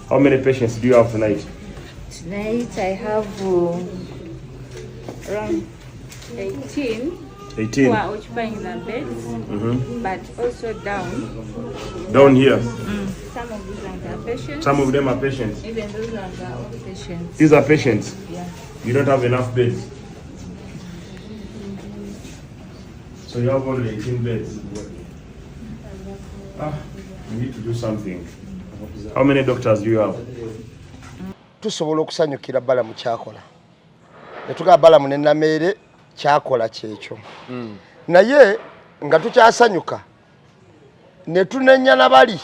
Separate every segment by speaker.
Speaker 1: How many patients do you have tonight?
Speaker 2: Tonight I have around 18 who are occupying the beds, but also down
Speaker 1: here.
Speaker 2: Some of these are patients.
Speaker 1: Some of them are patients.
Speaker 2: Even those are the patients.
Speaker 1: These are patients.
Speaker 2: Yeah.
Speaker 1: You don't have enough beds. So you have only 18 beds. You need to do something. How many doctors do you have?
Speaker 3: Tusobola okusanyukira Balamu kyakola. Netuga Balamu ne Namere kyakola kyekyo. Naye nga tukyasanyuka ne tunenya nabali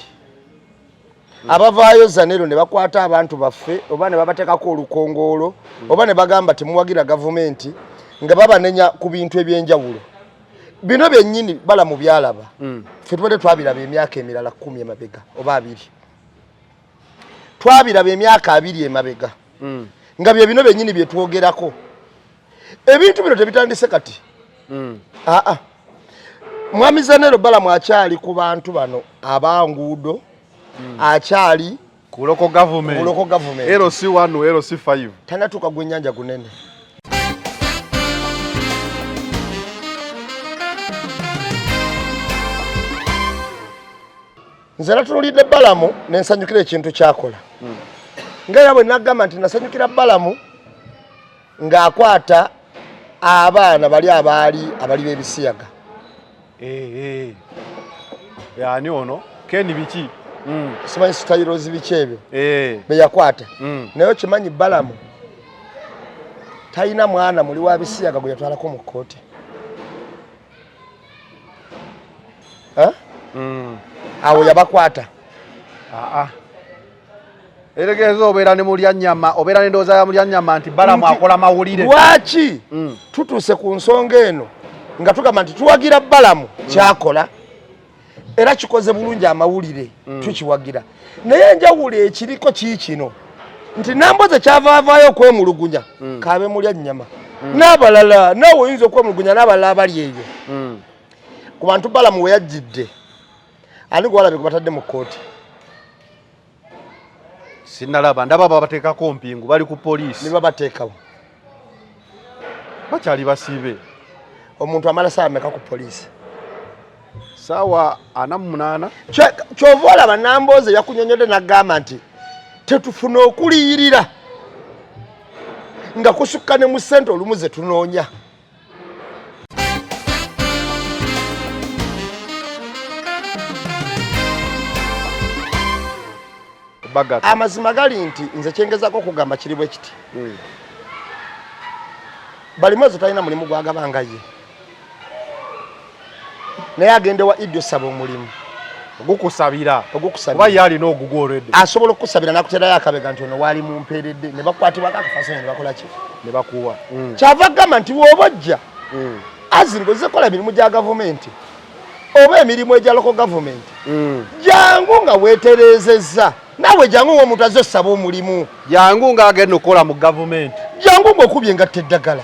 Speaker 3: abavaayo Zanero ne bakwata abantu baffe oba ne babatekako olukongolo oba ne bagamba temuwagira gavumenti nga babanenya ku bintu ebyenjawulo. Bino byennyini Balamu byalaba. Ffe tubadde twabiraba emyaka emirala 10 emabega oba 2. Twabiraba emyaka 2 emabega. Nga bino byennyini bye twogerako. Ebintu bino tebitandise kati. Mwami Zanero Balamu akyali ku bantu bano abanguudo akyali
Speaker 4: ku local government. LC1 LC5
Speaker 3: tanatuuka gwennyanja gunene. Nze natulidde Balamu nensanyukira ekintu kyakola. Nga bwe nagamba nti nasanyukira Balamu ng'akwata abaana bali abali b'ebisiyaga.
Speaker 4: Yani ono Ken biki?
Speaker 3: Simanyi sitayirozi biki ebyo. Be yakwata. Naye kimanyi Balamu talina mwana muli wa bisiyaga gwe yatwalako mu kkooti. Awo yabakwata.
Speaker 4: Eregezo obeera ne mulya nnyama, obeera ne ndowooza ya mulya nnyama nti Balamu akola mawulire.
Speaker 3: Lwaki tutuuse ku nsonga eno nga tugamba nti tuwagira Balamu kyakola era kikoze bulungi amawulire tukiwagira. Naye enjawulo ekiriko kiikino nti Namboze kyavaavaayo okwemulugunya kaabe mulya nnyama. N'abalala naawe oyinza okwemulugunya n'abalala abali eyo. Ku bantu Balamu we yajjidde ani gwalabe ku batadde mu kkooti.
Speaker 4: Sinalaba ndaba babateekako mpingu bali ku poliisi.
Speaker 3: Ne babateekawo.
Speaker 4: Bakyali basiibe.
Speaker 3: Omuntu amala saa meka ku poliisi?
Speaker 4: Sawa 48.
Speaker 3: Kyova olaba Namboze yakunyonyodde n'agamba nti tetufuna okuliyirira nga kusukka ne mu ssente olumu ze tunoonya. Amazima gali nti nze kyengezako okugamba kiri bwe kiti. Balimozo talina mulimu gwagabanga ye. Naye agende wa Iddo saba omulimu.
Speaker 4: Ogukusabira. Oba yalina ogugorede.
Speaker 3: Asobola okusabira nakuterayo akabega nti ono wali mumperedde ne bakwatibwa akafaso ne bakola ki?
Speaker 4: Ne bakuwa.
Speaker 3: Kyava gamba nti w'obojja azingoze kola emirimu gya gavumenti oba emirimu egya local government. Jangu nga weeterezezza. Nawe jangu ng'omuntu azze osaba omulimu.
Speaker 4: Jangu ng'agenda okukola mu gavumenti.
Speaker 3: Jangu ng'okubye engatta eddagala.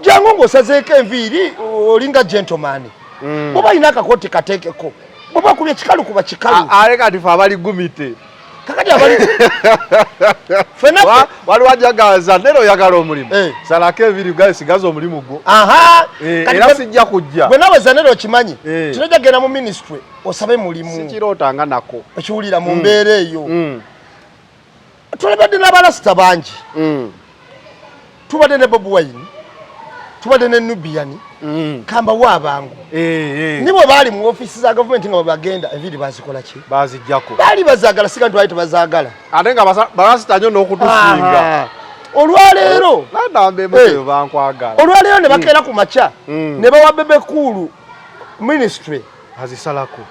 Speaker 3: Jangu ng'osazeeko enviiri olinga gentleman. Bw'oba alina akakooti kateekeko. Bw'oba akubye kikalu kuba kikalu.
Speaker 4: Ale kati fe abali gumite.
Speaker 3: Kakati abali
Speaker 4: waliwo ajagaza nero oyagala omulimu. Salako enviiri gasigaza omulimu gwo. Era sijja kujja.
Speaker 3: Bwe nawe Zanero okimanyi kinojja genda mu ministry osabe mulimu.
Speaker 4: Sikirootanga nako.
Speaker 3: Okiwulira mu mbeera eyo. Tulabadde n'abalasita bangi. Tubadde ne Bobi Wine. Tubadde ne Nubian. Kamba waabangu. Nibo baali mu ofiisi za gavumenti nga bagenda enviiri bazikola ki?
Speaker 4: Bazijjako.
Speaker 3: Baali bazaagala siga ntwali tebazaagala.
Speaker 4: Ate nga balasita nnyo n'okutusinga.
Speaker 3: Olwaleero
Speaker 4: nadambe muteyo bankwagala.
Speaker 3: Olwaleero ne bakeera ku makya ne bawa Bebe Cool ministry
Speaker 4: azisalako.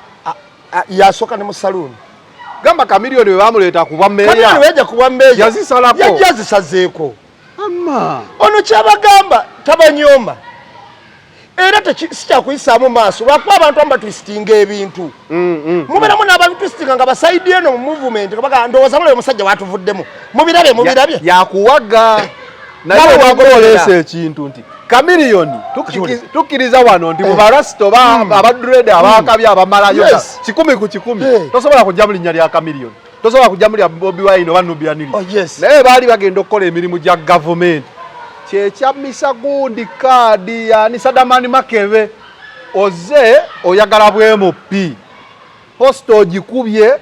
Speaker 3: Yasooka ne mu saloon.
Speaker 4: Gamba Kamiliyoni we bamuleeta kuba mmeeya.
Speaker 3: Kamiliyoni weja kuba mmeeya.
Speaker 4: Yazisalako.
Speaker 3: Yazisazeeko.
Speaker 4: Amma.
Speaker 3: Ono kyabagamba tabanyoma. Era sikyakuyisaamu maaso lwakuba abantu amba twistinga ebintu. Mubeeramu n'ababitwistinga nga basayidi eno mu movement nga baga ndowooza mulabe omusajja watuvuddemu. Mubirabye.
Speaker 4: Yakuwaga. Naye wagolesa ekintu nti Kamiliyoni tukkiriza wano ndi mu balasita oba abadurede abakabya abamalayo 10 ku 10. Tosobola kujja mu linnya lya Kamiliyoni. tosobola kujja muri Bobi Wine oba Nubia Nili.
Speaker 3: Oh yes.
Speaker 4: Naye baali bagenda okukola emirimu gya government. Kyekyamisa gundi kaadi yani Sadamani Makebe oze oyagala bwemupi. Posto ogikubye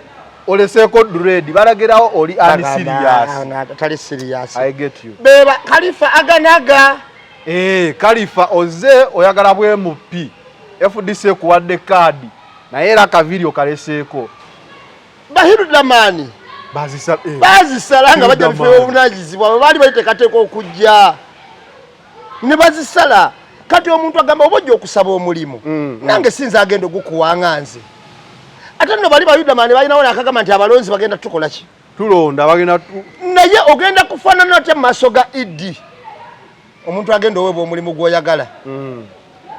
Speaker 4: oleseko dread balagirawo oli unserious.
Speaker 3: Tali serious.
Speaker 4: I get you.
Speaker 3: Beba Khalifa aganaga.
Speaker 4: Khalifa oze oyagala bwemupi. FDC kuwadde kaadi. Naye era ka video kaleseeko.
Speaker 3: Bahiru Damani. Bazisala nga bajja bifeewo obunagizibwa baali baliteekateeka okujja. Ne bazisala. Kati omuntu agamba obojja okusaba omulimu. Nange sinza agenda okukuwanga nze. Ate nno bali Bahiru Damani balinawo nakagamba nti abalonzi bagenda tukola ki?
Speaker 4: Tulonda bagenda
Speaker 3: naye ogenda kufaanana ate mu maaso ga Idi. Omuntu agenda oweebwa omulimu gw'oyagala.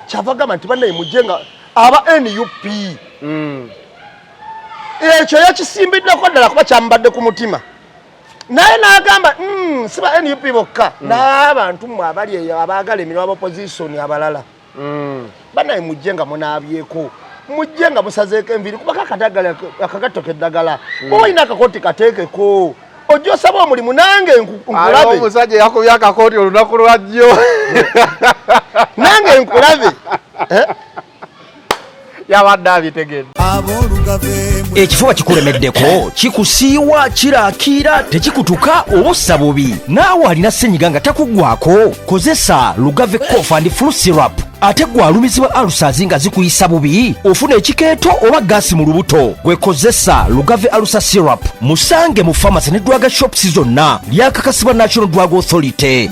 Speaker 3: Kyava gamba nti bannaye mujje nga aba NUP. Ekyo yakisimbidweko ddala kuba kyamubadde ku mutima. Naye n'agamba siba NUP bokka n'abantu mmwe abali eyo abaagala emirimu ab'opposition abalala. Bannaye mujje nga munaabyeko. Mujje nga musazeeko enviiri kuba akagattoka eddagala. Olina akakooti kateekeko. Ojja osaba omulimu nange nkulabe.
Speaker 4: Omusajja yakubye akakooti olunaku lwajjo.
Speaker 3: Nange nkulabe.
Speaker 4: Yabadde abitegedde.
Speaker 5: Ekifuba kikulemeddeko kikusiiwa kiraakira tekikutuka obussa bubi naawe alina ssenyiga nga takugwako kozesa Lugave Cough and Flu Syrup ate gwalumizibwa alusazi nga zikuyisa bubi ofuna ekikeeto oba gaasi mu lubuto gwekozesa Lugave Alusa Syrup musange mu pharmacy ne drug shops zonna lyakakasibwa National Drug Authority.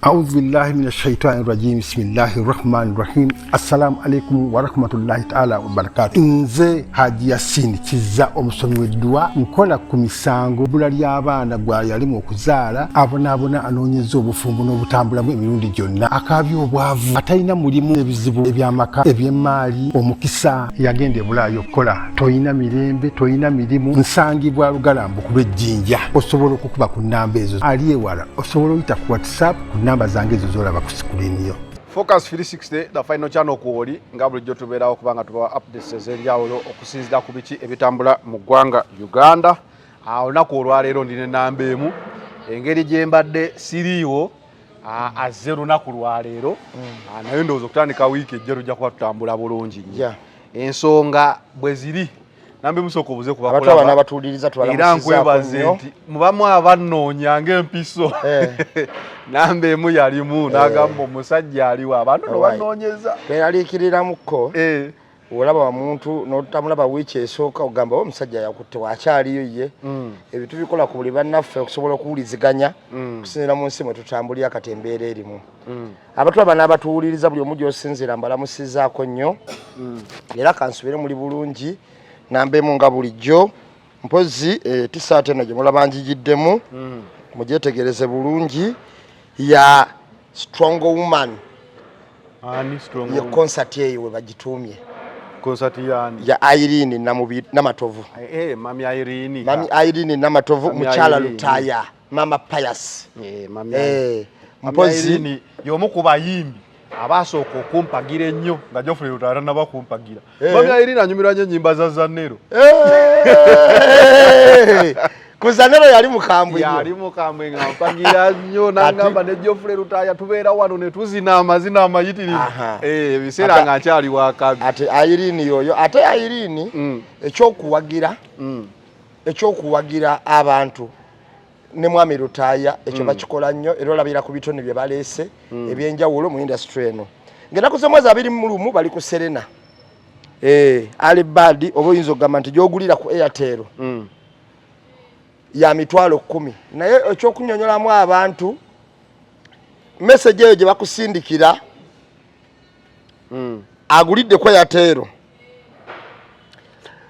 Speaker 6: أعوذ بالله من الشيطان الرجيم بسم الله الرحمن الرحيم السلام عليكم ورحمة الله تعالى وبركاته nze Haji Yasin kiza omusomi w'eddwa nkola ku misango bula ly'abaana gwa yalimu okuzaala abonaabona anoonyeza obufumbo n'obutambulamu emirundi gyonna akaabya obwavu atalina mulimu ebizibu eby'amaka eby'emmaali omukisa yagenda ebulaayo okukola toyina mirembe toyina mirimu nsangibwa lugalambu ku lw'ejjinja osobola okukuba ku nnamba ezo ali ewala osobola oyita ku WhatsApp namba zange ezo zolaba ku screen yo.
Speaker 4: Focus 360 the final channel kuoli nga bulijjo tubeerawo kubanga tubawa updates ez'enjawulo okusinziira ku biki ebitambula mu ggwanga Uganda. Olunaku olwaleero ndine namba emu engeri gye mbadde siriiwo azze lunaku lwaleero naye ndowooza okutandika wiiki ejja tujja kuba tutambula bulungi nnyo. Ensonga bwe ziri nambe musoko buze kubakola
Speaker 3: abantu abatuuliriza
Speaker 4: twalamusizaako nti mubamu abannoonya ng'empiso nambe emu yalimu n'agamba omusajja aliwo abantu no bannoonyeza
Speaker 3: tweraliikiriramuko olaba omuntu n'otamulaba wiiki esooka ogamba omusajja yakutte wakyaliyo ye ebyo tubikola ku buli bannaffe okusobola okuwuliziganya okusinziira mu nsi mwe tutambulira kati embeera erimu abantu aba n'abatuwuliriza buli omu gy'osinziira mbalamusizaako nnyo era kansubire muli bulungi nambe mu nga bulijjo mpozi tisaate eno gye mulaba njigiddemu mugyetegereze bulungi ya Strong Woman ye concert eyo we bagituumye
Speaker 4: concert
Speaker 3: ya Irene Namatovu
Speaker 4: mami Irene
Speaker 3: Namatovu mukyala Lutaya Mama Pius
Speaker 4: mpozi y'omu ku bayimbi abasooka okumpagira ennyo nga Geoffrey Lutaya nabakumpagira mami Irene anyumirwa nnyo ennyimba za Zanero
Speaker 3: Kuzanero yali mukambwe
Speaker 4: nga mpagira nnyo n'angamba ne Geoffrey Lutaya tubeera wano ne tuzina amazina amayitirivu ebiseera nga nkyali wakabi
Speaker 3: ate Irene yoyo ate Irene ekyokuwagira abantu ne mwami Lutaya ekyo bakikola nnyo era olabira ku bitone bye baleese ebyenjawulo mu industry eno ngenda ku mwezi 21 bali ku Serena Alibadi oba oyinza okugamba nti gy'ogulira ku Airtel ya mitwalo 10 naye ekyokunyonyolamu abantu message eyo gye bakusindikira agulidde ku Airtel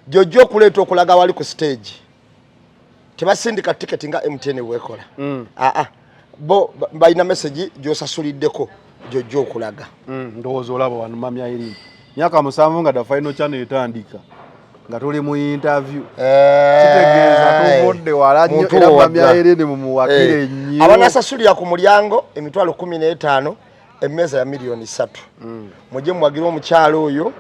Speaker 3: gy'ojja okuleeta okulaga wali ku stage tebasindika ticket nga MTN wekola bo balina message gy'osasuliddeko gy'ojja okulaga
Speaker 4: ndowooza olaba wano mami Irene myaka 7 nga da final channel etandika nga tuli mu interview kitegeeza tuvudde wala nnyo era mami Irene mumuwakire nnyo
Speaker 3: abanasasulira ku mulyango emitwalo 15 emmeza ya milioni 3 mujje muwagira omukyalo oyo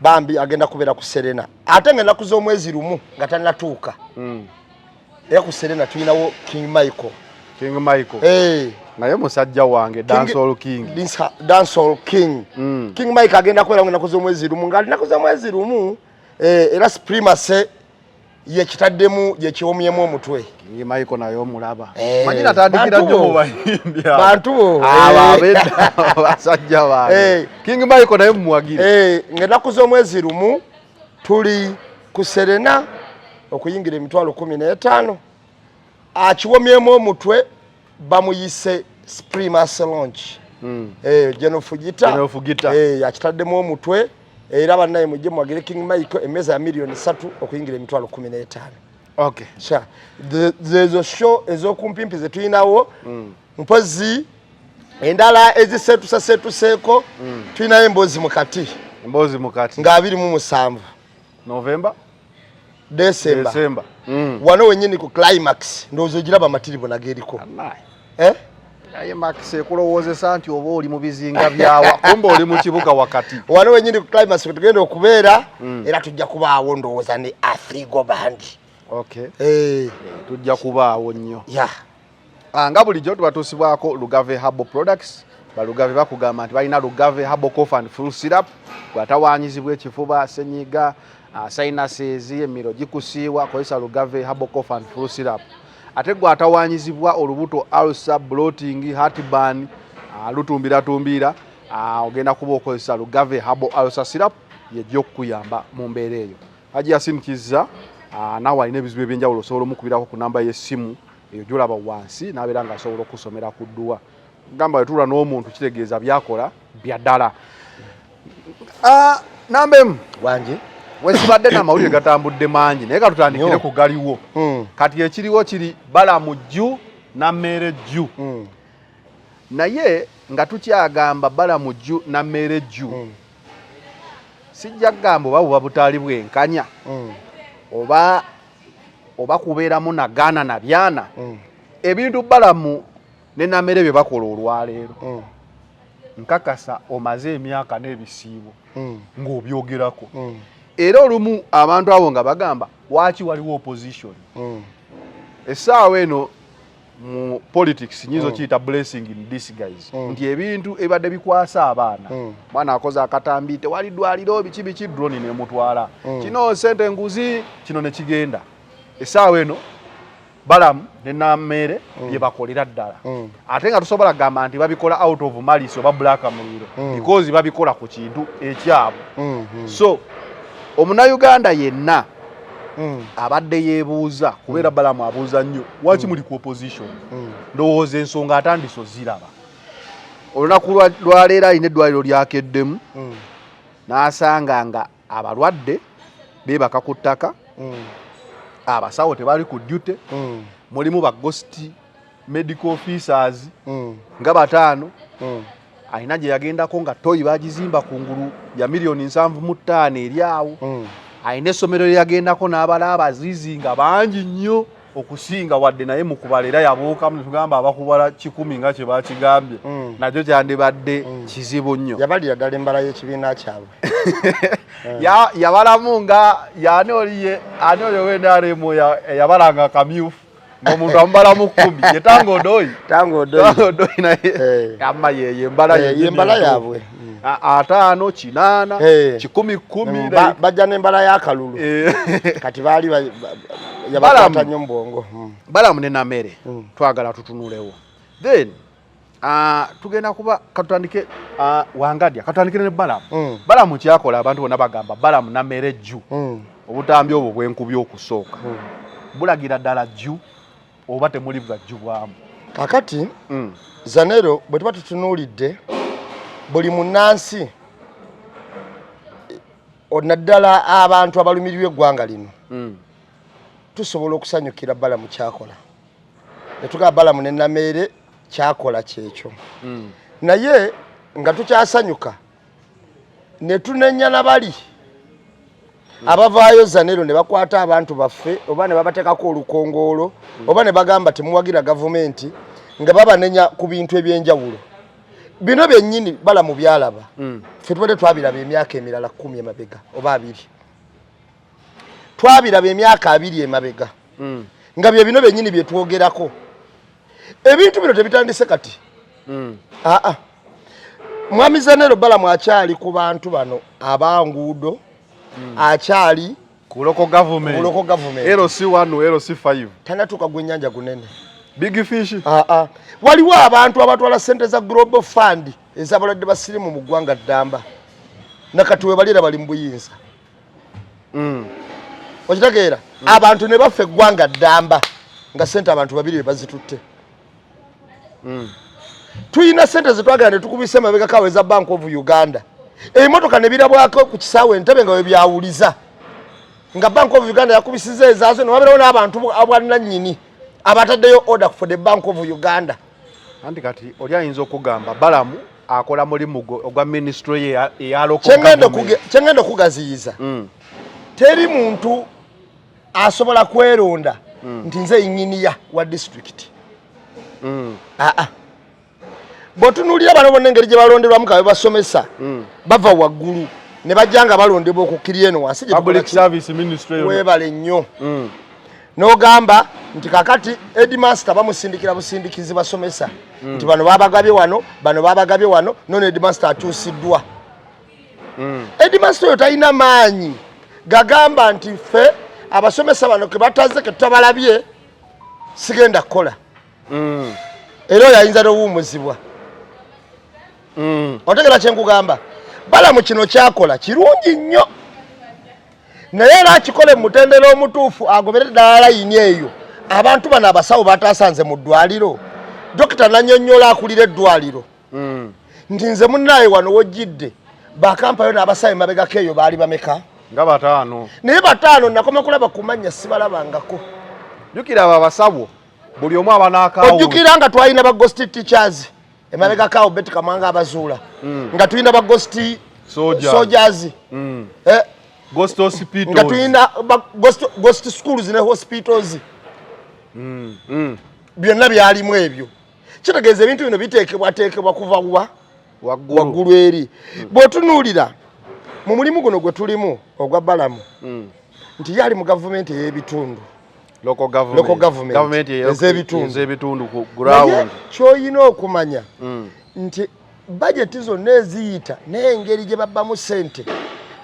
Speaker 3: bambi agenda kubeera ku Serena ate nga naku z'omwezi lumu nga tanatuuka era ku Serena tulinawo King Michael
Speaker 4: naye musajja wange Dancehall King
Speaker 3: King Michael agenda kubeera nga naku z'omwezi lumu nga naku z'omwezi lumu era Supremacy ye kitaddemu ye kiwomyemu omutwe
Speaker 4: King Michael naye omulaba manyina tandikira nnyo mu bayimbi
Speaker 3: bantu
Speaker 4: basajja wange King Michael naye mumuwagire
Speaker 3: nga naku z'omwezi lumu tuli ku Serena okuyingira emitwalo 15 akiwomyemu omutwe bamuyise Supremacy launch General Fugita akitaddemu omutwe era bannaye mujje mwagire King Michael emeza ya milioni 3 okuyingira emitwalo 15
Speaker 4: okay
Speaker 3: zezo show ezokumpimpi zetulinawo mpozi endala ezisetuseeko tulinayo emboozi mukati nga 27 December wano wenyini ku Climax ndowooza ogiraba matiribo nageriko
Speaker 4: naye Max ekulowoozesa nti oba oli mu bizinga byawa kumbe oli mu kibuga wakati
Speaker 3: wano wenyini ku Climax tugenda okubeera era tujja kubaawo ndowooza ne Afrigo Band
Speaker 4: tujja kubaawo nnyo nga bulijjo tubatuusibwako Lugave Herbal Products balugave bakugamba nti balina Lugave Herbal Cough and Flu Syrup gwatawaanyizibwa ekifuba senyiga sinuses emiro gikusiiwa kozesa Lugave Herbal Cough and Flu Syrup ate gwatawaanyizibwa olubuto ulcer bloating heartburn lutumbira ogenda kuba okozesa Lugave Herbal Ulcer Syrup yejja okukuyamba mu mbeera eyo Haji yasindikiza naawe alina ebizibu ebyenjawulo osobola omukubirako ku namba y'essimu eyo gyolaba wansi n'abeera nga asobola okusomera ku dduwa gamba wetuula n'omuntu kitegeeza byakola bya ddala nambemu
Speaker 3: wangi
Speaker 4: wesibadde n'amawulire gatambudde mangi naye katutandikire ku galiwo kati ekiriwo kiri Balamu Jju Nammere Jju naye nga tukyagamba Balamu Jju Nammere Jju sijja kugamba oba buba butaali bwenkanya oba kubeeramu nagaana na byana ebintu Balamu ne Nammere bye bakola olwaleero nkakasa omaze emyaka n'ebisiibo ng'obyogerako era olumu abantu abo nga bagamba waaki waliwo opposition essaawa eno mu politics nyizo kiyita blessing in disguise nti ebintu ebadde bikwasa abaana mwana akoze akatambi tewali ddwaliro biki drone nemutwala kino sente nguzi kino ne kigenda essaawa eno Balamu ne Nammere bye bakolera ddala ate nga tusobola gamba nti babikola out of malice oba black muliro because babikola ku kintu ekyabo so Omunayuganda yenna abadde yeebuuza kubeera Balamu abuuza nnyo waki muli ku opposition ndowooza ensonga atandiso ziraba olunaku lwaleero alina eddwaliro lyakeddemu n'asanga nga abalwadde beebaka ku ttaka abasawo tebali ku duty mulimu ba ghost medical officers nga 5 alina gye yagendako nga toyi bagizimba kungulu ya milioni 7.5 eri awo alina essomero lye yagendako n'abala abazizi nga bangi nnyo okusinga wadde naye mu kubala era yabuukamu ne tugamba abakubala 10 nga kye bakigambye nakyo kyandibadde kizibu nnyo
Speaker 3: yabalira ddala embala y'ekibiina kyabwe
Speaker 4: yabalamu nga ani oli wenaremu yabalanga kamyufu ng'omuntu amubalamu 10 ye Tangodoyi naye amma yeye embala
Speaker 3: yaabwe
Speaker 4: 5 8 10
Speaker 3: bajja n'embala y'akalulu kati baali yabakwata nnyo mbongo
Speaker 4: Balamu ne Nammere twagala tutunulewo then tugenda kuba katutandike wangadya katutandikire ne Balamu kyakola abantu bonna bagamba Balamu Nammere Jju obutambi obwo bwenkubi okusooka bulagira ddala Jju oba temuli bwajju bwamu
Speaker 3: kakati Zanero bwe tuba tutunuulidde buli munnansi onaddala abantu abalumirirwa eggwanga lino tusobola okusanyukira Balamu kyakola ne tugamba Balamu ne Nammere kyakola kyekyo naye nga tukyasanyuka ne tunenya nabali abavaayo Zanero ne bakwata abantu baffe oba ne babateekako olukongoolo oba ne bagamba temuwagira gavumenti nga babanenya ku bintu ebyenjawulo bino byennyini Balamu byalaba ffe tubadde twabiraba emyaka emirala 10 emabega oba 2 twabiraba emyaka 2 emabega nga bino byennyini bye twogerako ebintu bino tebitandise kati Mwami Zanero Balamu akyali ku bantu bano abanguudo akyali
Speaker 4: ku local government LC1 LC5
Speaker 3: tanatuuka gwennyanja gunene
Speaker 4: big fish
Speaker 3: waliwo abantu abatwala ssente za Global Fund ez'abalwadde basirimu mu ggwanga ddamba nakati we balira bali mu buyinza okitegeera abantu ne baffe eggwanga ddamba nga ssente abantu babiri be bazitutte tuyina ssente zetwagala ne tukubisa emabega kawe za Bank of Uganda ebimotoka ne birabwako ku kisaawe Entebbe nga we byawuliza nga Bank of Uganda yakubisiza ezaazo ne waberawo n'abantu abwanannyini abataddeyo order for the Bank of Uganda.
Speaker 4: Andi kati oli ayinza okugamba Balamu akola mulimu ogwa ministry ya local
Speaker 3: kyengenda okugaziyiza teri muntu asobola kweronda nti nze inginiya wa district botunulira bano bonna engeri gye balonderwamu kawe basomesa bava waggulu ne bajjanga balondebwa okukkirya eno wansi
Speaker 4: public service ministry
Speaker 3: webale nnyo n'ogamba nti kakati headmaster bamusindikira busindikizi basomesa nti bano babagabye wano nono headmaster akyusiddwa headmaster oyo talina maanyi gagamba nti ffe abasomesa bano ke bataze ke tutabalabye sigenda kukola era oyo ayinza n'obuwumuzibwa otegera kyenkugamba Balamu kino kyakola kirungi nnyo naye era akikole mutendera omutuufu agobere ddala layini eyo abantu bano abasawo bataasanze mu ddwaliro Dr. Nanyonyola akulira eddwaliro nti nze munnaye wano wojjidde bakampayo n'abasawo emabegako eyo baali bameka
Speaker 4: nga 5
Speaker 3: naye 5 nakoma kulaba kumanya sibalabangako
Speaker 4: jukira abo abasawo buli omu abanaakaawo
Speaker 3: ojjukira nga twalina ba ghost teachers emabegako awo Betty Kamwanga abazuula nga tulina ba ghost soldiers
Speaker 4: ghost hospitals
Speaker 3: nga tulina ghost schools ne hospitals byonna byalimu ebyo kitegeeza ebintu bino biteekebwa kuva waggulu eri bw'otunuulira mu mulimu guno gwe tulimu ogwa Balamu nti yali mu gavumenti ey'ebitundu
Speaker 4: local government ez'ebitundu ku ground
Speaker 3: ky'olina okumanya nti budget zonna eziyita n'engeri gye babbamu ssente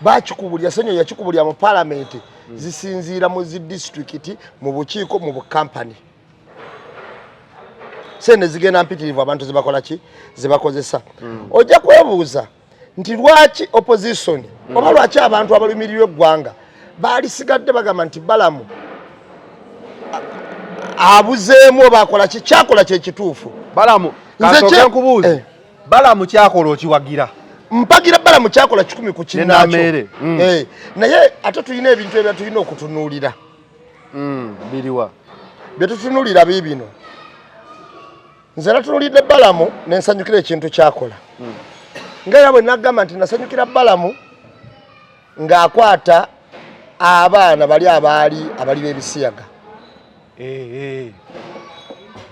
Speaker 3: bakikubulya senyo yakikubulya mu parliament zisinziira mu zi district mu bukiiko mu bukampani sente zigenda mpitirivu abantu zibakola ki zibakozesa ojja kwebuuza nti lwaki opposition oba lwaki abantu abalumirirwa eggwanga baalisigadde bagamba nti Balamu abuzeemu oba akola ki kyakola kyekituufu
Speaker 4: Balamu kasooke nkubuuze Balamu kyakola okiwagira
Speaker 3: mpagira Balamu kyakola 10 ku kinnakyo naye ate tulina ebintu ebyo tulina okutunuulira
Speaker 4: biriwa
Speaker 3: bye tutunuulira biibino nze natunuulidde Balamu nensanyukira ekintu kyakola ngaera bwe nagamba nti nasanyukira Balamu ng'akwata abaana bali abali b'ebisiyaga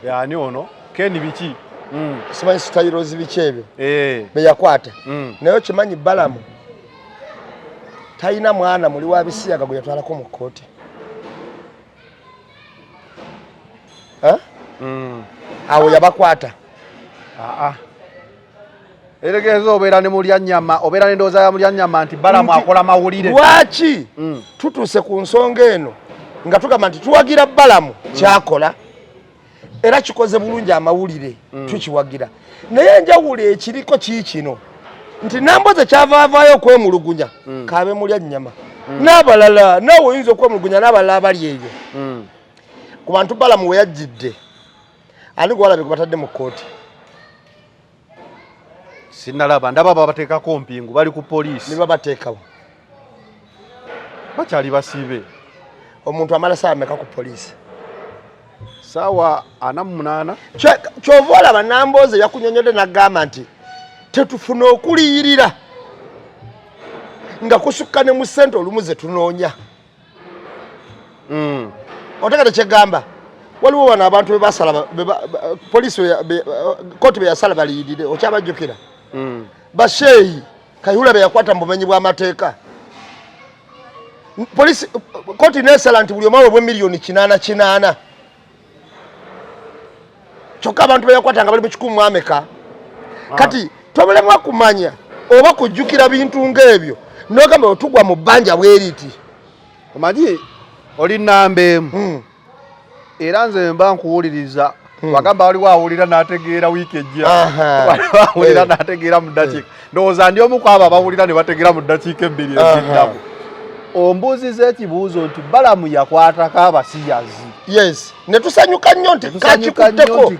Speaker 4: yani ono Ken biki
Speaker 3: simanyi sitayirozi biki ebyo beyakwata naye kimanyi Balamu talina mwana muli wa bisiyaga gwe yatwalako mu kkooti awo yabakwata
Speaker 4: eregezo obeera ne mulya nnyama obeera n'endowooza ya mulya nnyama nti Balamu akola mawulire
Speaker 3: lwaki tutuuse ku nsonga eno nga tugamba nti tuwagira Balamu kyakola era kikoze bulungi amawulire tukiwagira naye enjawulo ekiriko kiikino nti Namboze kyavaavaayo okwemulugunya kaabe mulya nnyama n'abalala naawe oyinza okwemulugunya n'abalala abali eyo ku bantu Balamu we yajjidde ani gwalabe gwe batadde mu kkooti
Speaker 4: sinalaba ndaba babateekako mpingu bali ku poliisi
Speaker 3: ne babateekawo
Speaker 4: bakyali basiibe
Speaker 3: omuntu amala saa meka ku poliisi
Speaker 4: saawa 48
Speaker 3: kyova olaba Namboze yakunyonyodde n'agamba nti tetufuna okuliyirira nga kusukka ne mu ssente olumu ze tunoonya otegete kyegamba waliwo wano abantu bebasala poliisi kooti beyasala baliyirire okyabajjukira basheeyi Kayihura beyakwata mu bumenyi bw'amateeka poliisi kooti nesala nti buli omwawe bwe miliyoni 8 kyokka abantu beyakwata nga bali mu 100 ameka kati tobulemwa kumanya oba kujjukira bintu ng'ebyo n'ogamba otugwa mu bbanja bweriti
Speaker 4: omanyi oli nnambeemu era nze mba nkuwuliriza wagamba waliwo awulira n'ategeera wiiki ejja waliwo awulira n'ategeera mu ddakiika ndowooza ndi omu ku abo abawulira ne bategeera mu ddakiika 2 eziddako ombuuziza ekibuuzo nti Balamu yakwatako abasiyazi
Speaker 3: yes ne tusanyuka nnyo nti
Speaker 4: kakikutteko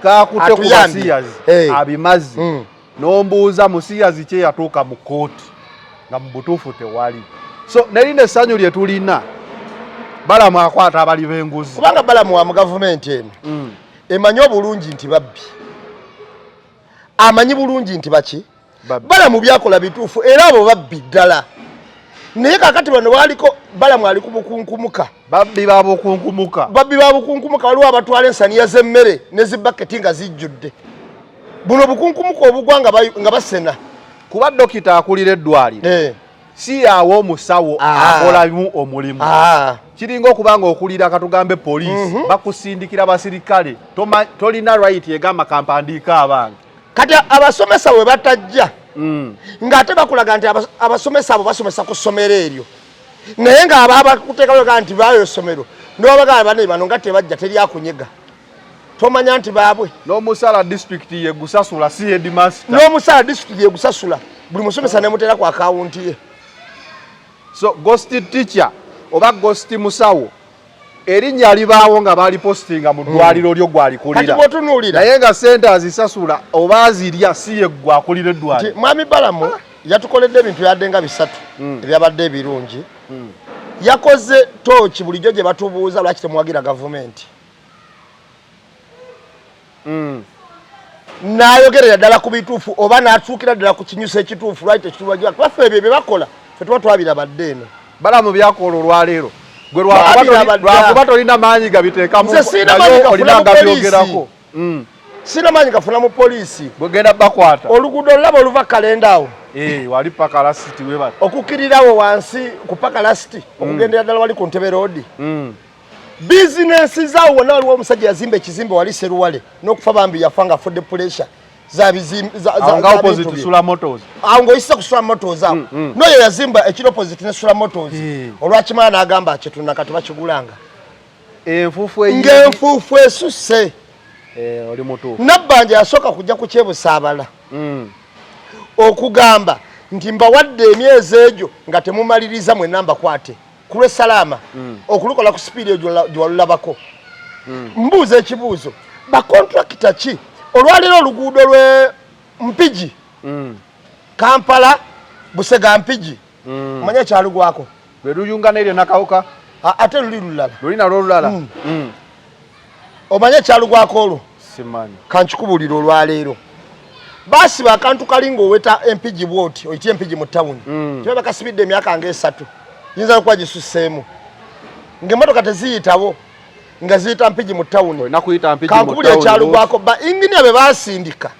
Speaker 4: basiyazi abimazi n'ombuuza musiyazi kye yatuuka mu kooti nga mu butuufu tewali so nerina essanyu lye tulina Balamu akwata abali b'enguzi
Speaker 3: kubanga Balamu wa mu gavumenti eno emanyi obulungi nti babbi amanyi bulungi nti baki Balamu byakola bituufu era abo babbi ddala naye kakati bano waliko Balamu ali ku bukunkumuka
Speaker 4: babbi babukunkumuka
Speaker 3: waliwo abatwala ensaniya z'emmere ne zibaketi nga zijjudde buno bukunkumuka obugwa nga basena
Speaker 4: kuba dokita akulira eddwaliro si yawo omusawo akolamu omulimu kiringa okubanga okulira katugambe poliisi bakusindikira basirikale tolina right egamba kampandiika abange
Speaker 3: kati abasomesa we batajja ng'ate bakulaga nti abasomesa abo basomesa ku ssomero eryo naye ng'ababakuteekaga nti baayo essomero n'obagala bane bano nga tebajja teryakunyega tomanya nti baabwe
Speaker 4: n'omusala disitulikiti yegusasula si headmaster
Speaker 3: n'omusala disitulikiti yegusasula buli musomesa ne muteera ku akawunti ye
Speaker 4: so ghost teacher oba ghost musawo erinnya libaawo nga baali postinga mu ddwaliro lyo gwalikulira
Speaker 3: kati bw'otunuulira
Speaker 4: naye nga sente azisasula oba azirya si ye gwakulira eddwaliro
Speaker 3: mwami Balamu yatukoledde ebintu yadde nga 3 ebyabadde ebirungi yakoze tooki bulijjo gye batubuuza lwaki temuwagira gavumenti n'ayogerera ddala ku bituufu oba n'atuukira ddala ku kinyusa ekituufu lwaki tekituwagira kubaffe ebyo bye bakola ffe tuba twabirabadde eno
Speaker 4: Balamu byakola olwaleero gwe lwakuba tolina maanyi gabiteekamu olina nga byogerako
Speaker 3: sina maanyi gafuna mu poliisi
Speaker 4: bwegenda bakwata
Speaker 3: oluguudo olulaba oluva kalendaawo
Speaker 4: wali paka lasiti webati
Speaker 3: okukkirirawo wansi ku paka lasiti okugendera ddala wali ku Ntebe road bizinensi zaawo wonna waliwo omusajja yazimba ekizimbe wali Seruwale n'okufa bambi yafa nga afudde pressure
Speaker 4: nga opposite Sula Motors
Speaker 3: ng'oyisa ku Sula Motors awo n'oyo yazimba ekiri opposite ne Sula Motors olwakimala n'agamba kyetuna kati bakigulanga ng'enfuufu esusse
Speaker 4: oli mutuufu
Speaker 3: Nabbanja yasooka kujja ku Kyebusaabala okugamba nti mbawadde emyezi egyo nga temumaliriza mwenna mbakwate ku lw'essalaama okulukola ku sipiidi egyo gyewalulabako mbuuza ekibuuzo bakontrakita ki olwaliro oluguudo lwe Mpigi Kampala Busega Mpigi manya kyalugwako
Speaker 4: lweluyunga neryo nakawuka
Speaker 3: ate luli lulala
Speaker 4: lulina lwolulala
Speaker 3: omanye kyalugwako olwo
Speaker 4: simanyi
Speaker 3: kankikubulira olwaleero basiba akantu kali ng'oweta Empigi bwoti oyitie Empigi mu tawuni kiba bakasibidde emyaka nga 3 yinza okuba gisusseemu ng'emmotoka teziyitabo nga ziyita Mpigi mu tawuni kankubuli ekyalugwako ba inginia be basindika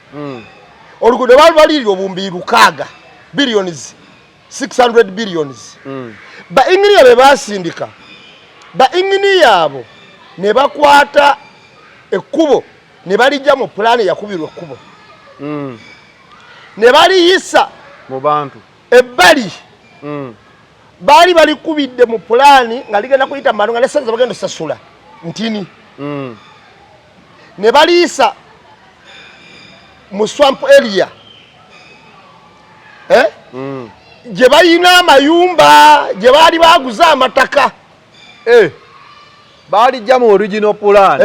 Speaker 3: oluguudo baali balirira obumbi 600 billions 600 billions ba inginia be basindika ba inginia abo ne bakwata ekkubo ne balijja mu pulaani yakubirwa ekkubo ne baliyisa
Speaker 4: mu bantu
Speaker 3: ebbali baali balikubidde mu pulaani nga ligenda kuyita mu malunga nesente bagenda osasula ntini ne baliyisa mu swamp area gye balina amayumba gye baali baguza amataka
Speaker 4: balijja mu original plan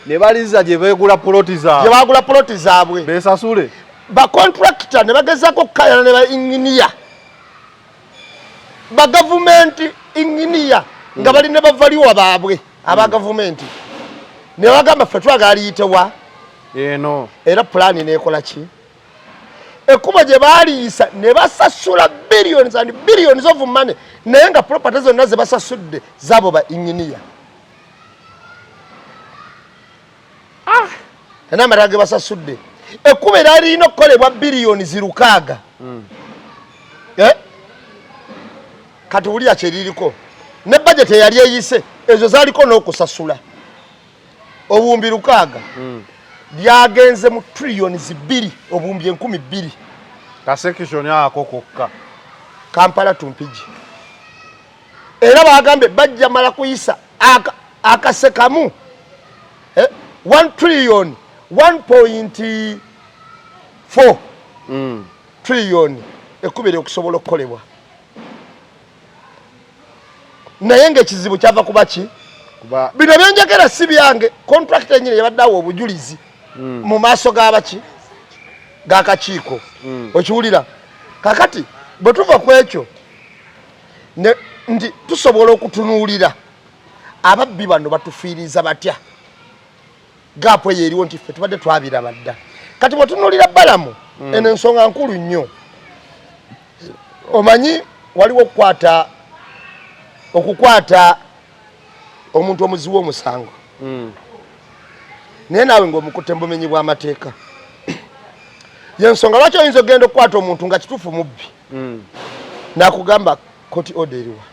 Speaker 4: ne baliza gye beegula poloti zaabwe
Speaker 3: gye bagula poloti zaabwe
Speaker 4: besasule
Speaker 3: bakontrakita ne bagezako okukayana ne bainginiya bagavumenti inginiya nga bali ne bavaliwa baabwe aba gavumenti ne bagamba ffe twagala liyitewa
Speaker 4: eno
Speaker 3: era pulaani neekola ki ekkubo gye baaliyisa ne basasula billions and billions of money naye nga property zonna ze basasudde zaabo ba inginiya n'amataka ge basasudde ekkubo era lirina okukolebwa biliyoni 600 kati wulira kyeririko ne budget eyali eyise ezo zaaliko n'okusasula obuwumbi 600 lyagenze mu trillions 2 obuwumbi 10,000
Speaker 4: kasekishoni ako kokka
Speaker 3: Kampala Tumpigi era bagambe bajja mala kuyisa akasekamu 1 trillion 1.4 trillion ekubere okusobola okukolebwa naye ng'ekizibu kyava kuba ki bino byenjagera si byange contract enyine yabaddawo obujulizi mu maaso g'abaki g'akakiiko okiwulira kakati bwe tuva ku ekyo nti tusobola okutunuulira ababbi bano batufiiriza batya gaapu eyo eriwo nti ffe tubadde twabiraba dda kati bwe tunuulira Balamu eno ensonga nkulu nnyo omanyi waliwo okukwata omuntu omuzibu omusango naye naawe ng'omukutte mu bumenyi bw'amateeka yensonga lwaki oyinza ogenda okukwata omuntu nga kituufu mubbi nakugamba koti order eriwa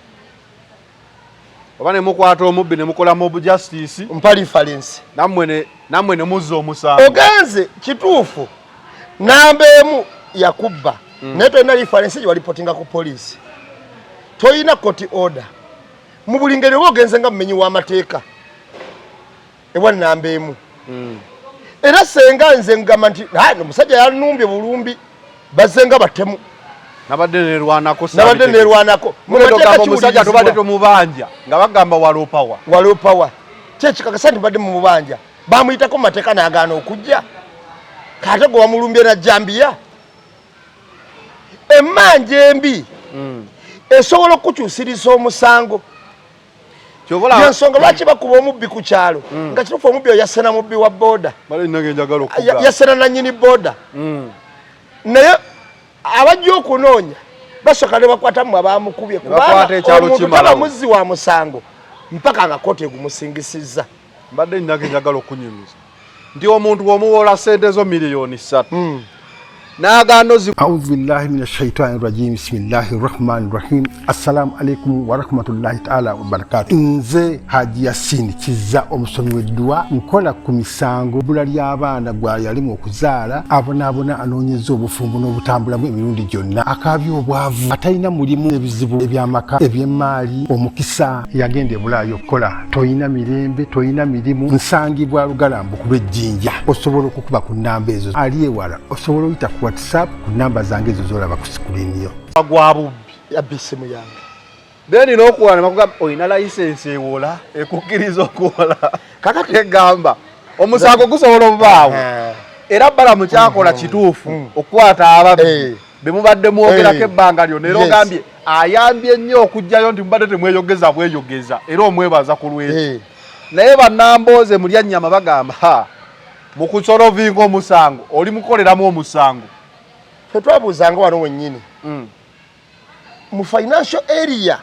Speaker 4: oba ne mukwata omubbi ne mukola mob justice
Speaker 3: mpa reference
Speaker 4: nammwe ne muzza omusango
Speaker 3: ogenze kituufu namba emu yakubba naye tolina reference gye walipotinga ku poliisi toyina koti order mu buli ngeri oba ogenze nga mumenyi w'amateeka ewa namba emu era senga nze ngamba nti omusajja yanumbye bulumbi bazze nga batemu
Speaker 4: nabadde nerwanako omusajja tubadde tomubanja nga bagamba
Speaker 3: walopawa kyekikakasa nti badde mu mubanja bamuyitako mu mateeka n'agaana okujja kate gwe wamulumbye na jambiya emmanja embi esobola okukyusiriza omusango yensonga lwaki bakuba omubbi ku kyalo nga kituufu omubbi oyo yassena mubbi wa booda yassena nannyini booda naye abajja okunoonya basooka ne bakwatamu abamukubye kubanga omuntu taba muzzi wa musango mpaka nga kooti egumusingisizza
Speaker 4: mbadde nnyage njagala okunyumiza nti omuntu womuwola sente zo miliyoni 3 n'agaano
Speaker 6: audhu billahi min ashaitani rajim bismillahi rahmani rahim assalamu alaikum warahmatullahi taala wabarakatu nze Haji Yasini Kizza omusomi w'eddwa nkola ku misango bbula ly'abaana gwa yalimu okuzaala abonaabona anoonyeza obufumbo n'obutambulamu emirundi gyonna akaabya obwavu atalina mulimu ebizibu eby'amaka eby'emmaali omukisa yagenda e Bulaayi okukola toyina mirembe toyina mirimu nsangibwa Lugalambo ku lw'ejjinja osobola okukuba ku nnamba ezo ali ewala osobola oyita ku WhatsApp ku namba zange ezo zolaba ku screen yo
Speaker 4: gwa bubbi
Speaker 3: yabisimu yange
Speaker 4: then n'okuwala bakugamba oyina layisensi ewola ekukkiriza okuwola kakati egamba omusango gusobola obubaawo era Balamu kyakola kituufu okukwata ababbi be mubadde mwogerako ebbanga lyonna era ogambye ayambye nnyo okugjayo nti mubadde temweyogeza bweyogeza era omwebaza ku lwekyo naye bannambooze mu lyannyama bagamba mu kusolovinga omusango oli mukoleramu omusango
Speaker 3: fe twabuuzanga wano wennyini mu financial area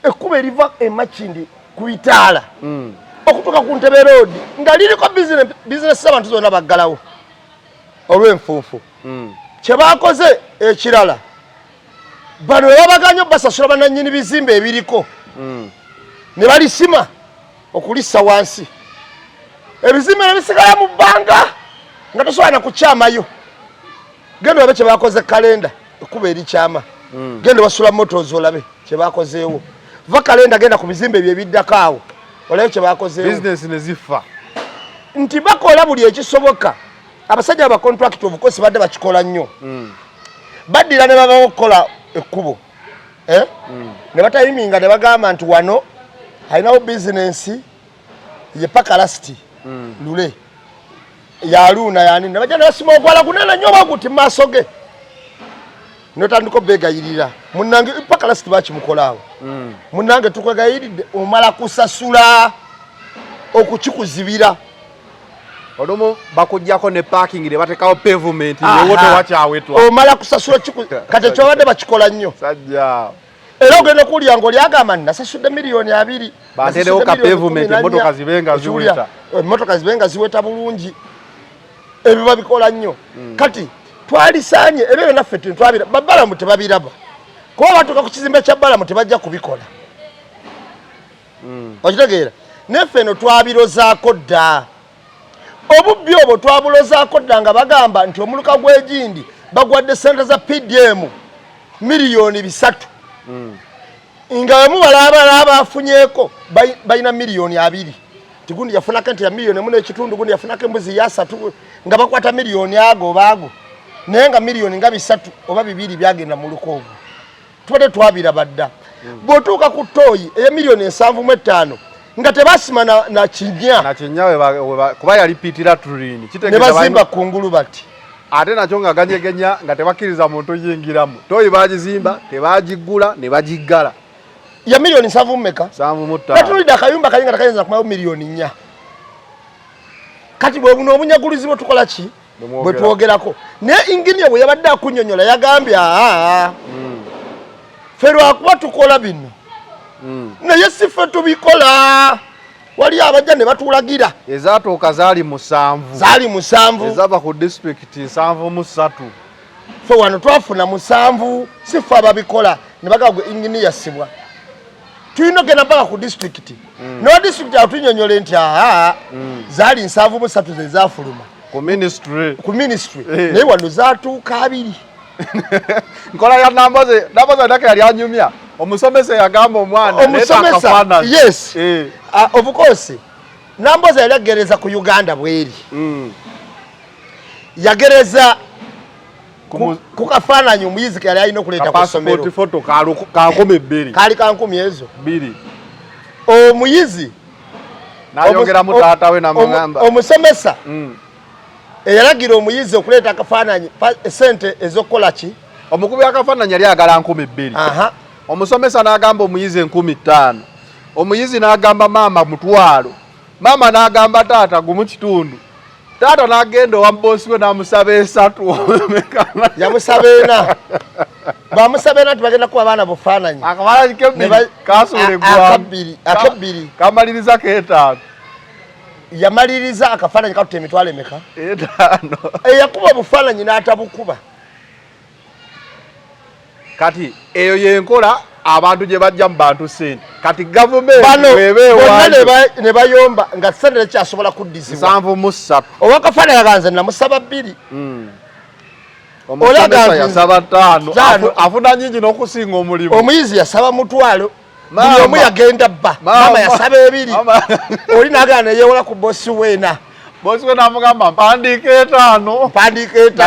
Speaker 3: ekkuba eriva emakindi ku Itaala okutuuka ku Ntebe Road nga liriko bizinesi z'abantu zonna baggalawo olw'enfuufu kye baakoze ekirala bano we babaganya basasula bannannyini bizimbe ebiriko ne balisima okulissa wansi ebizimbe ne bisigala mu bbanga nga tosobola na kukyamayo genda olabe kye baakoze kalenda ekkuba erikyama genda wasula motors olabe kye baakozeewo va kalenda genda ku bizimbe ebyo ebiddako awo olabe kye baakozeewo
Speaker 4: bizinesi ne zifa
Speaker 3: nti bakola buli ekisoboka abasajja abakontrakiti obukosi badde bakikola nnyo baddira ne baba okukola ekkubo ne batayiminga ne bagamba nti wano alinawo bizinesi ye pakalasiti lule yaluuna yanini nebajja ne basima ogwala gunene nnyo baguti mu maaso ge notandika obeegayirira munnange pakalasiti bakimukolaawo munnange tukwegayiridde omala kusasula okukikuzibira
Speaker 4: olumu bakujjako ne parking ne batekawo pavement newo tewakyawetwa
Speaker 3: omala kusasula kati ekyobadde bakikola nnyo
Speaker 4: sajja
Speaker 3: era ogenda kulya ngo lyagamba nasasudde miliyoni 2
Speaker 4: baterewo ka pavement emotoka zibenga ziweta
Speaker 3: emotoka zibenga ziweta bulungi ebyo babikola nnyo kati twalisaanye ebyo naffe twabira Balamu tebabiraba kuba batuuka ku kizimbe kya Balamu tebajja kubikola okitegeera neffe eno twabirozaako dda obubbi obwo twabulozaako dda nga bagamba nti omuluka gw'egindi bagwadde sente za PDM miliyoni 3 nga bwe mubala abafunyeeko balina miliyoni 2 tigundi yafunako ente ya miliyoni 1.5 gundi yafunako embuzi ya 3 nga bakwata miliyoni ago baago naye nga miliyoni nga 3 oba 2 byagenda mu luko obwo tubadde twabiraba dda bw'otuuka ku ttooyi eya miliyoni 7.5 nga tebasima na kinya
Speaker 4: kuba yalipiitira turini
Speaker 3: ne bazimba kungulu bati
Speaker 4: ate nakyo nga ganyegenya nga tebakkiriza muntu yingiramu toyi bagizimba tebagigula ne bagiggala
Speaker 3: ya miliyoni 7 mmeka
Speaker 4: 7.5
Speaker 3: natulidde akayumba kali nga takayinza kumayo miliyoni 4 kati bwe buno obunyagulizi bwe tukola ki bwe twogerako naye inginiya bwe yabadde akunnyonnyola yagambye ffe lwakuba tukola bino naye si ffe tubikola wali abajja ne batulagira
Speaker 4: ezatuuka zaali 7 ezava ku disitulikiti 7.3
Speaker 3: ffe wano twafuna 7 si ffe ababikola ne bagagwe inginiya sibwa tulina ogenda mpaka ku disitulikiti nowa disitulikiti atunyonyole nti zaali 7.3 zezafuluma ku ministry naye wano zatuuka 2
Speaker 4: nkola ya namboze ndake yali anyumya omusomesa yagamba omwana
Speaker 3: omusomesa yes of course namboze yali agereza ku Uganda bweri yagereza ku kafaananyi omuyizi kali alina okuleeta ku ssomero
Speaker 4: foto kankumi 2
Speaker 3: kali kankumi ezo
Speaker 4: 2
Speaker 3: omuyizi
Speaker 4: nayogera mu taata we namugamba
Speaker 3: omusomesa eyalagira omuyizi okuleeta akafaananyi sente ez'okukola ki
Speaker 4: omukubi akafaananyi yali agala 2,000 omusomesa n'agamba omuyizi 15,000 omuyizi n'agamba maama mutwalo maama n'agamba taata gumu kitundu taata n'agenda owa bosi we n'amusaba 3
Speaker 3: yamusaba 4 bamusaba 4 tubagenda kuba abaana bufaananyi
Speaker 4: akafaananyi k'ebbiri kaasuula eggwamu
Speaker 3: ak'ebbiri
Speaker 4: kamaliriza k'5
Speaker 3: yamaliriza akafaananyi katuta emitwalo emeka
Speaker 4: 5
Speaker 3: eyakuba obufaananyi n'atabukuba
Speaker 4: kati eyo yenkola abantu gye bajja mu bantu sente kati gavumenti
Speaker 3: ne bayomba nga sente tekyasobola kuddizibwa
Speaker 4: 7.3
Speaker 3: owakafaananyi aganze namusaba 2
Speaker 4: omusomesa yasaba 5 afuna nyingi n'okusinga omulimu
Speaker 3: omuyizi yasaba mutwalo buli omu yagenda bba maama yasaba 2 oli n'agana neyewola ku bosi weena
Speaker 4: bosi we n'amugamba mpandiika 5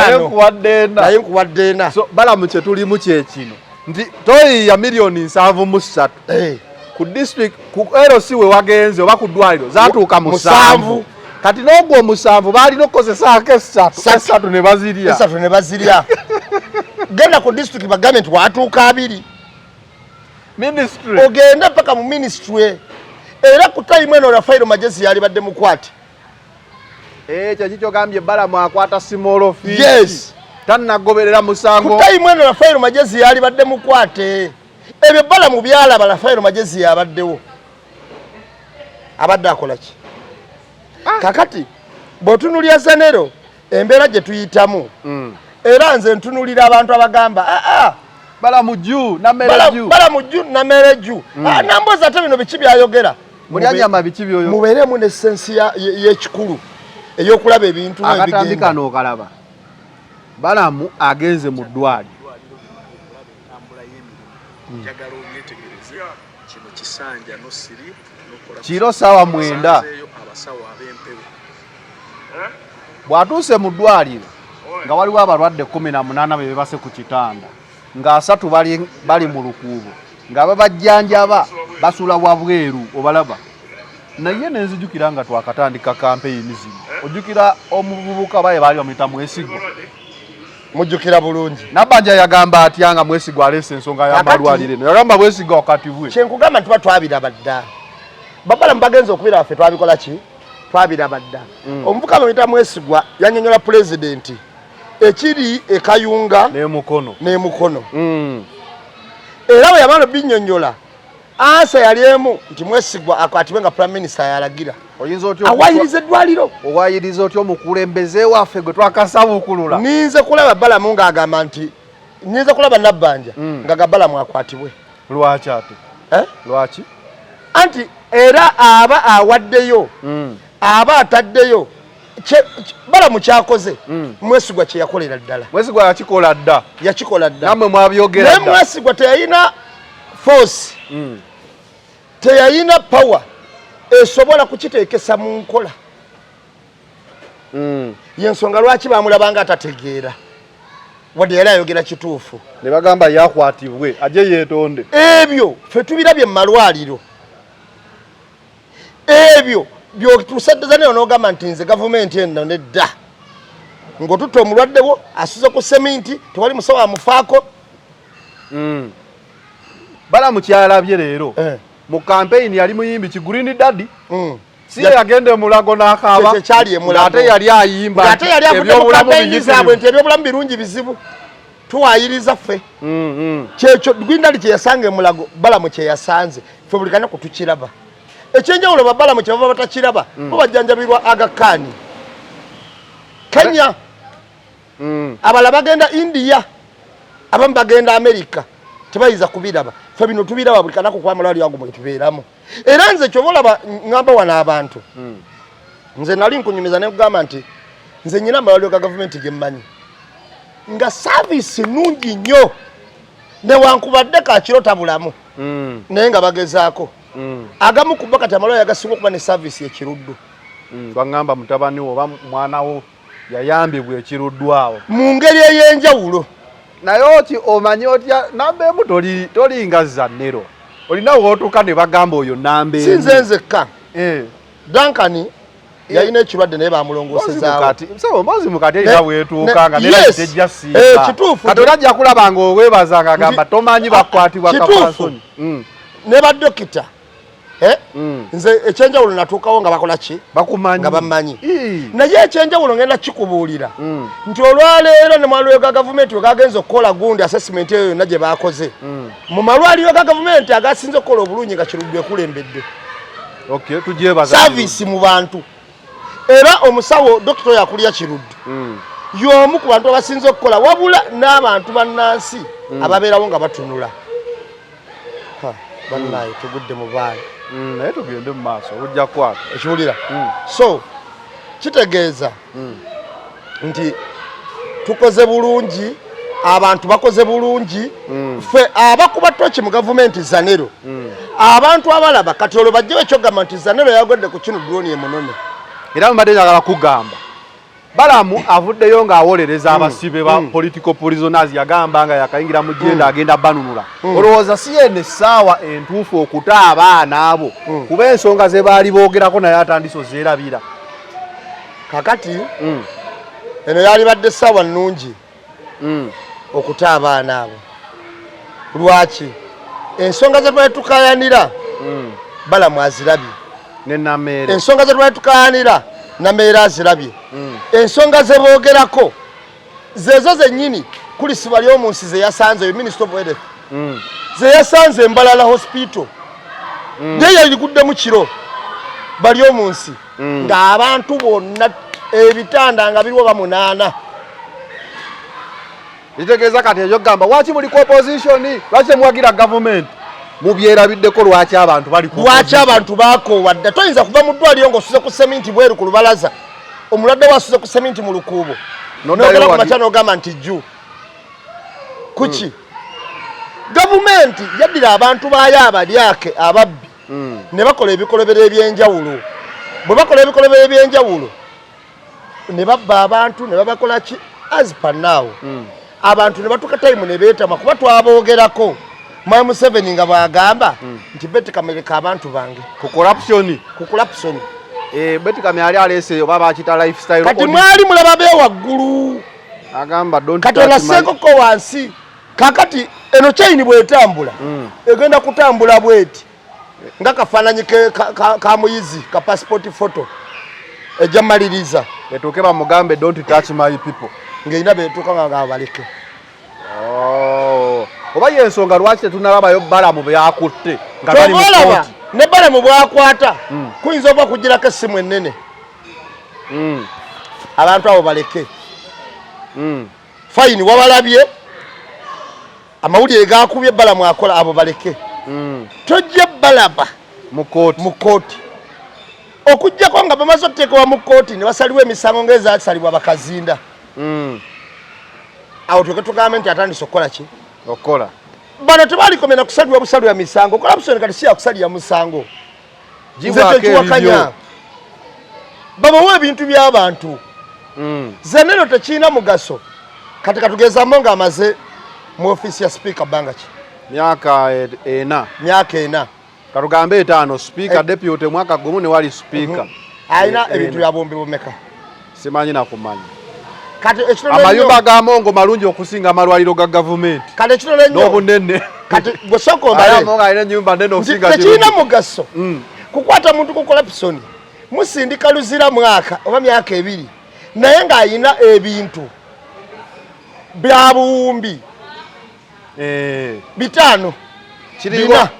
Speaker 3: naye nkuwadde 4
Speaker 4: so Balamu kye tulimu kyekino nti toyiya miliyoni 7.3 ku district ku LC we wagenze oba ku ddwaliro zatuuka 7 kati n'ogwo 7 baalina okukozesaako 3 ne bazirya
Speaker 3: genda ku district bagambe nti watuuka 2
Speaker 4: ministry
Speaker 3: ogenda mpaka mu ministry era ku time eno Rafael Magezi yali badde mukwate
Speaker 4: ekyo kikyogambye Balamu akwata small office
Speaker 3: yes
Speaker 4: tannagoberera musango
Speaker 3: ku time eno Rafael Magezi yali badde mukwate ebyo Balamu byalaba Rafael Magezi yabaddewo abadde akola ki kakati bw'otunulya Zanero embeera gye tuyitamu era nze ntunulira abantu abagamba
Speaker 4: Balamu jju
Speaker 3: namere jju namboza ate bino biki byayogera
Speaker 4: mulyanyama biki byoyo
Speaker 3: mubeeremu n'essensi y'ekikulu ey'okulaba ebintu
Speaker 4: akatambi kano okalaba Balamu agenze mu ddwali kiro saawa 9 bw'atuuse mu ddwaliro nga waliwo abalwadde 18 be bebase ku kitanda nga 3 bali mu lukuubo nga babajjanjaba basula wabweru obalaba naye nenzijukira nga twakatandika kampeyini zino ojjukira omuvubuka baye baali bamuyita Mwesigwa
Speaker 3: mujjukira bulungi
Speaker 4: Nabbanja yagamba atya nga Mwesigwa aleese ensonga y'amalwaliro eno yagamba Mwesigwa wakati bwe
Speaker 3: kyenkugamba nti twabiraba dda Balamu bagenze okubira waffe twabikola ki twabiraba dda omuvubuka bamuyita Mwesigwa yannyonnyola pulezidenti ekiri ekayunga
Speaker 4: n'emukono
Speaker 3: era bwe yamalo binyonyola ansa yaliemu nti Mwesigwa akwatibwe nga prime minister yalagira
Speaker 4: oyinza otyo
Speaker 3: awayiriza eddwaliro
Speaker 4: owayiriza otyo omukulembeze waffe gwe twakasabukulula
Speaker 3: ninze kulaba Balamu ng'agamba nti ninze kulaba Nabbanja nga Balamu akwatibwe
Speaker 4: lwaki ate lwaki
Speaker 3: anti era aba awaddeyo aba ataddeyo Balamu kyakoze Mwesigwa kye yakolera ddala
Speaker 4: Mwesigwa yakikola dda namwe mwabyogera
Speaker 3: dda Mwesigwa teyayina force teyayina power esobola kukiteekesa mu nkola yensonga lwaki bamulabanga atategeera wadde yali ayogera kituufu
Speaker 4: ne bagamba yakwatibwe aje yeetonde
Speaker 3: ebyo ffe tubirabye mu malwaliro ebyo byotusaddeza nayo n'ogamba nti nze gavumenti eno nedda ng'otutta omulwadde wo asuze ku seminti tewali musawo amufaako
Speaker 4: Balamu kyalabye leero mu campaign yali muyimbi Kigurini Daddy si yagende mulago n'akaaba ate yali ayimba
Speaker 3: ate yali avuddemu zaabwe nti ebyobulamu birungi bizibu tuwayiriza ffe kyekyo Gwindali kye yasanga emulago Balamu kye yasanze ffe buli kana kutukiraba ekyenjawulo Balamu kye bava batakiraba bo bajjanjabirwa Aga Khan Kenya abala bagenda India abamu bagenda America tebayiza kubiraba ffe bino tubiraba buli kanako kwa malwali yangu mwe tubeeramu era nze kyobolaba ngamba wana abantu nze nali nkunyumiza ne kugamba nti nze nyina malwali ga government gemmanyi nga service nungi nnyo ne wankubadde ka kiro tabulamu naye nga bagezaako agamu kuba kati amalwali agasinga okuba ne service ekiruddu
Speaker 4: bangamba mutabani wo oba mwana wo yayambibwa ekiruddwawo mu
Speaker 3: ngeri ey'enjawulo
Speaker 4: naye oti omanyi otya namba emu tolinga Zannero olina wootuuka ne bagamba oyo namba emu
Speaker 3: sinze nzekka Duncan yalina ekirwadde naye bamulongoosezaawo
Speaker 4: mbozi mukati erina weetuuka nga nera tejja siiba kati olajja kulaba nga oweebaza nga agamba tomanyi bakwatibwa kapansoni
Speaker 3: ne baddokita nze ekyenjawulo natuukawo nga bakola ki nga bamanyi naye ekyenjawulo ngenda kikubuulira nti olwaleero ne malwaliro ga gavumenti wegagenza okukola gundi assessment eyo yonna gye bakoze mu malwaliro ga gavumenti agasinze okukola obulungi nga Kiruddu ekulembedde service mu bantu era omusawo dokita oyo akulira Kiruddu y'omu ku bantu abasinze okukola wabula n'abantu bannansi ababeerawo nga batunula bannaye tugudde mu baali
Speaker 4: naye tugende mu maaso olujja kwako
Speaker 3: ekiwulira so kitegeeza nti tukoze bulungi abantu bakoze bulungi ffe abakuba toki mu gavumenti Zannero abantu abalaba kati olwo bajjewo ekyogamba nti Zannero yagodde ku kino drone emunone
Speaker 4: era mbadde njagala kugamba Balamu avuddeyo ng'awolereza abasibe ba political prisoners yagamba nga yakayingira mu jenda agenda banunula olowooza si yene essaawa entuufu okuta abaana abo kuba ensonga ze baali boogerako naye atandise ozeerabira
Speaker 3: kakati eno yali badde essaawa nnungi okuta abaana abo lwaki ensonga ze twali tukayanira Balamu azirabye
Speaker 4: nenameere
Speaker 3: ensonga ze twali tukayanira Nameera azirabye ensonga ze boogerako zezo zennyini kulisi bali omunsi ze yasanze Minister of Health ze yasanze Mbalala Hospital naye yaligudde mu kiro bali omunsi ng'abantu bonna ebitanda nga biriwo bamunaana
Speaker 4: kitegeeza kati ekyo gamba waki muli ku opposition lwaki muwagira gavumenti mubyerabiddeko lwaki abantu bali ku
Speaker 3: lwaki abantu bakoowadde toyinza kuva mu ddwaliro ng'osuze ku seminti bweru ku lubalaza omulwadde wasuze ku seminti mu lukuubo nogera ku makya n'ogamba nti jju kuki gavumenti yaddira abantu baayo abalyake ababbi ne bakola ebikolobero ebyenjawulo bwe bakola ebikolobero ebyenjawulo ne babba abantu ne babakola ki as per now abantu ne batuka time ne beetama kuba twaboogerako Mwai Museveni nga bagamba nti Betty Kamereka abantu bange
Speaker 4: ku corruption Betty Kamereka alese oba bakita lifestyle
Speaker 3: kati mwali mulaba be waggulu
Speaker 4: agamba don't
Speaker 3: kati onaseeko ko wansi kakati eno chaini bwetambula egenda kutambula bweti nga kafaananyi ka muyizi ka passport photo ejamaliriza
Speaker 4: etuuke bamugambe don't touch my people
Speaker 3: ng'erina beetuuka nga baleke
Speaker 4: oba yensonga lwaki tetunalabayo Balamu byakutte nga bali mu
Speaker 3: olaba ne Balamu bwakwata kuyinza oba kugirako essimu ennene abantu abo baleke fayini wabalabye amawulire gakubye Balamu akola abo baleke tojja balaba mu kooti okujjako nga bamaze oteekebwa mu kooti ne basalibwa emisango ng'ezasalibwa bakazinda awo tuke tugambe nti atandise okukola ki
Speaker 4: okola
Speaker 3: bano tebalikomena kusalibwa busalibwa misango corruption kati si yakusalira musango
Speaker 4: jiwaakebyo
Speaker 3: babawa ebintu by'abantu zenero tekirina mugaso kati katugezamo ng'amaze mu ofiisi ya speaker banga ki
Speaker 4: myaka ena katugambe 5 speaker deputy mwaka gumu ne wali speaker
Speaker 3: ayina ebintu bya bombi bomeka
Speaker 4: simanyi na kumanya
Speaker 3: kati
Speaker 4: amayumba ga Mongo malungi okusinga amalwaliro ga government
Speaker 3: kati ekirole nnyo
Speaker 4: n'obunene
Speaker 3: kati bwesoko mbale
Speaker 4: Mongo ayina nyumba nene okusinga
Speaker 3: tekirina mugaso kukwata muntu ku corruption musindika luzira mwaka oba myaka 2 naye ng'ayina ebintu bya buwumbi 5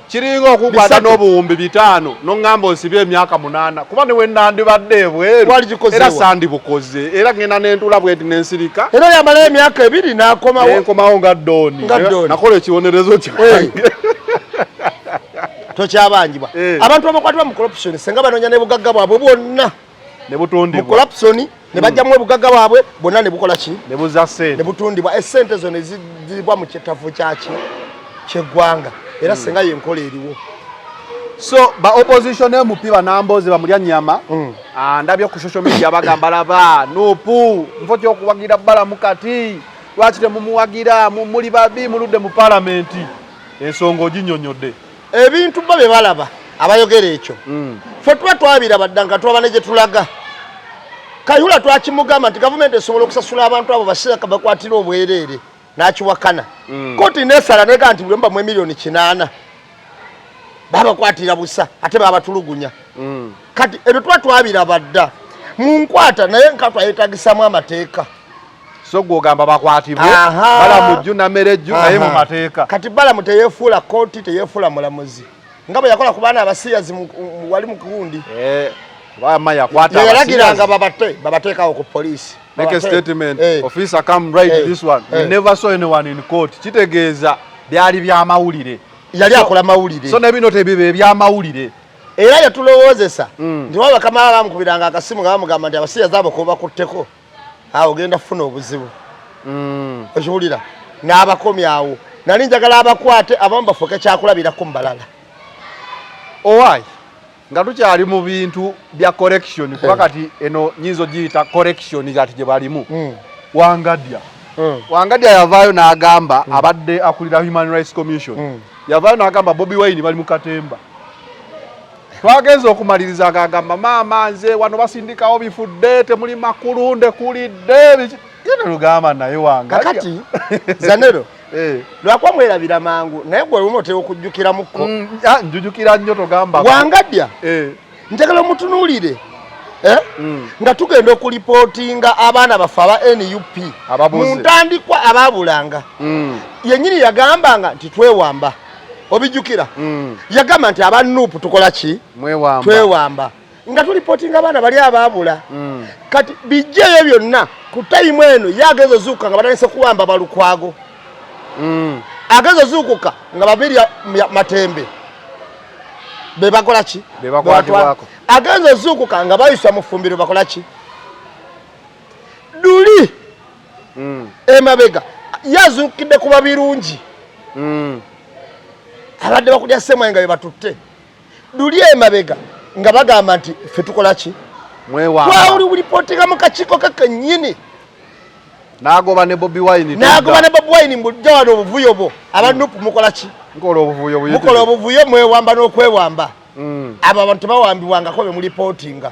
Speaker 4: kiringa okukwata n'obuwumbi 5 n'oŋŋamba onsibye emyaka 8 kuba newe nandibadde ebweru era sandibukoze era ngenda n'entula bweti n'ensirika
Speaker 3: era yamala emyaka 2
Speaker 4: n'akomawo nga Doni nakola ekibonerezo kyange
Speaker 3: tokyabangibwa abantu abakwatibwa mu corruption senga banoonya n'ebugagga bwabwe bwonna
Speaker 4: ne butundibwa
Speaker 3: mu corruption ne bajjamu ebugagga bwabwe bwonna ne bukola ki
Speaker 4: ne buza ssente
Speaker 3: ne butundibwa essente zo ne zibwa mu kitafu kyaki ky'eggwanga era senga yenkola eriwo
Speaker 4: so ba opposition MP banamboze bamulya nyama ndabye ku social media bagamba laba nupu mfo ky'okuwagira Balamu kati lwaki temumuwagira muli babi muludde mu parliament ensonga oginyonyodde
Speaker 3: ebintu babe balaba abayogera ekyo ffe tuba twabiraba ddanga twaba ne gye tulaga Kayihura twakimugamba nti gavumenti esobola okusasula abantu abo basiraka bakwatira obwereere n'akiwakana kooti nesala nega nti buli mu miliyoni 8 babakwatira busa ate babatulugunya kati ebyo tuba twabiraba dda mu nkwata naye nkatwa yeetagisamu amateeka
Speaker 4: so gwogamba bakwatibwe Balamu jju na Mereju naye mu mateeka
Speaker 3: kati Balamu teyeefuula kooti teyeefuula mulamuzi nga bwe yakola ku baana abasiyazi wali mu kugundi
Speaker 4: bama yakwata
Speaker 3: yalagiranga babateekawo ku poliisi
Speaker 4: make a statement officer come right this one we never saw anyone in court kitegeeza byali bya mawulire
Speaker 3: yali akola mawulire
Speaker 4: so nebino tebibe bya mawulire
Speaker 3: era yatulowoozesa nti waba kamala bamukubiranga akasimu nga bamugamba nti abasiyazi abo ko bakutteko awo ogenda kufuna obuzibu okiwulira n'abakomyawo nali njagala abakwate abamu bafuuke kyakulabirako mu balala
Speaker 4: owaayi nga tukyali mu bintu bya correction kuba kati eno nyinzo giyita correction zati gye balimu Wangadya yavaayo n'agamba abadde akulira Human Rights Commission yavaayo n'agamba Bobi Wine bali mu katemba twagenza okumaliriza agamba maama nze wano basindikawo bifudde temuli makulu ndekulidde lugamba naye Wangadya
Speaker 3: kakati zanero lwakwa mwerabira mangu naye gwe lumu oteeka okujjukira muko
Speaker 4: njujukira nnyo togamba
Speaker 3: Wangadya njagala omutunuulire nga tugenda okulipootinga abaana baffe aba NUP mu ntandikwa abaabulanga yennyini yagambanga nti twewamba obijjukira yagamba nti aba NUP tukola ki twewamba nga tulipootinga abaana bali abaabula kati bijjeeyo byonna ku tayimu eno yagenza ozuukuka nga batandise kuwamba balukwago agenza ozuukuka nga babiri matembe bebakola ki
Speaker 4: bebakwatibwako
Speaker 3: agenza ozuukuka nga bayiswa mu ffumbiro bakola ki Duli emabega yazuukidde kuba birungi abadde bakulya semwaye nga bebatutte Duli emabega nga bagamba nti ffe tukola ki twawuli ulipootinga mu kakiiko kakennyini
Speaker 4: nagoba ne Bobi Wine
Speaker 3: mbujja wano obuvuyo bwo abanupu mukola ki mukola obuvuyo mwewamba n'okwewamba abo abantu tebawambibwangako be mulipootinga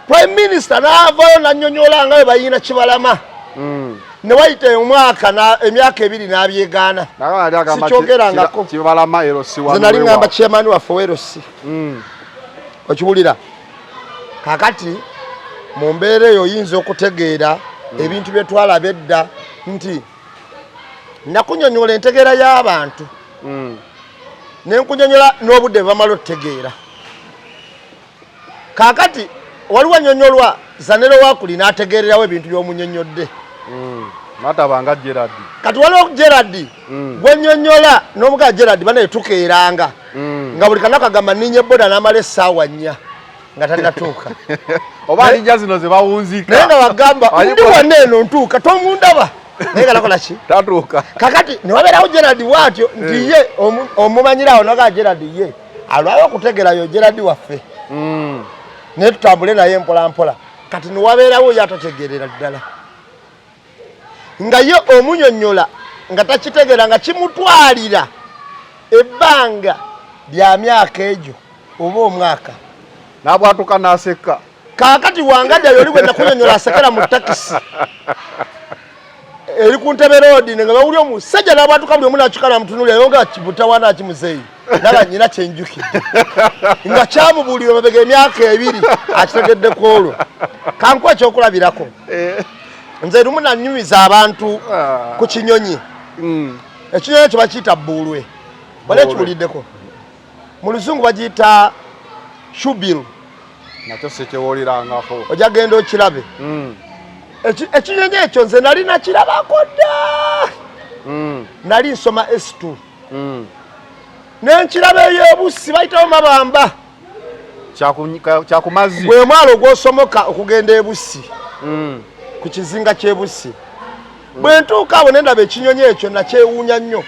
Speaker 3: Prime Minister n'avaayo n'annyonnyola nga bwe bayina Kibalama ne wayita emyaka 2 n'abyegaana sikyogerangako ze nali ŋŋamba chairman waffe werosi okiwulira kakati mu mbeera eyo oyinza okutegeera ebintu bye twalaba edda nti nakunyonyola entegeera y'abantu nenkunyonyola n'obudde bamala otutegeera. Kaakati waliwo nyonyolwa Zanero Wakuli n'ategeererawo ebintu by'omunyonyodde.
Speaker 4: Natabanga Gerard.
Speaker 3: Kati waliwo Gerard gwe nnyonnyola n'omugaa Gerard bane tukeeranga nga buli kanaka agamba ninye boda n'amala essaawa 4 nga tannatuuka.
Speaker 4: Oba alinnya zino ze bawunzika.
Speaker 3: Naye nga wagamba ndi wanne eno ntuuka tomundaba. Naye nga nakola ki?
Speaker 4: Tatuuka.
Speaker 3: Kakati ne wabeerawo Gerard bw'atyo nti ye omumanyirawo naga Gerard ye alwayo okutegeerayo Gerard waffe. Naye tutambule naye mpola mpola. Kati ne wabeerawo ye atategeerera ddala. Nga ye omunyonnyola nga takitegeera nga kimutwalira ebbanga lya myaka egyo oba omwaka.
Speaker 4: N'abwatuka n'aseka.
Speaker 3: Kaakati wangadde yoli gwe nakunyonnyola asekera mu takisi. Eri ku Ntebe Road nga bawuli omusajja n'abwatuka buli omu n'akikala mutunulira yonga kibutawana akimuzeeyi. Naba nyina kyenjukidde. Nga kyamubuulira mabega emyaka 2 akitegeddeko olwo. Kankuwa ekyokulabirako. Nze lumu nanyumiza abantu ku kinyonyi. Ekinyonyi kye bakiyita bbulwe. Wali ekibuliddeko. Mu Luzungu bagiyita shubiru.
Speaker 4: Nakyo sekyewolirangako.
Speaker 3: Ojja genda okirabe. Ekinyonyi ekyo nze nali nakirabako dda. Nali nsoma S2. Nenkiraba ey'ebussi bayitawo mabamba.
Speaker 4: Kyakumazzi.
Speaker 3: Gwe mwalo gw'osomoka okugenda ebussi. Ku kizinga ky'ebussi. Bwe ntuuka awo ne ndaba ekinyonyi ekyo nakyewuunya nnyo.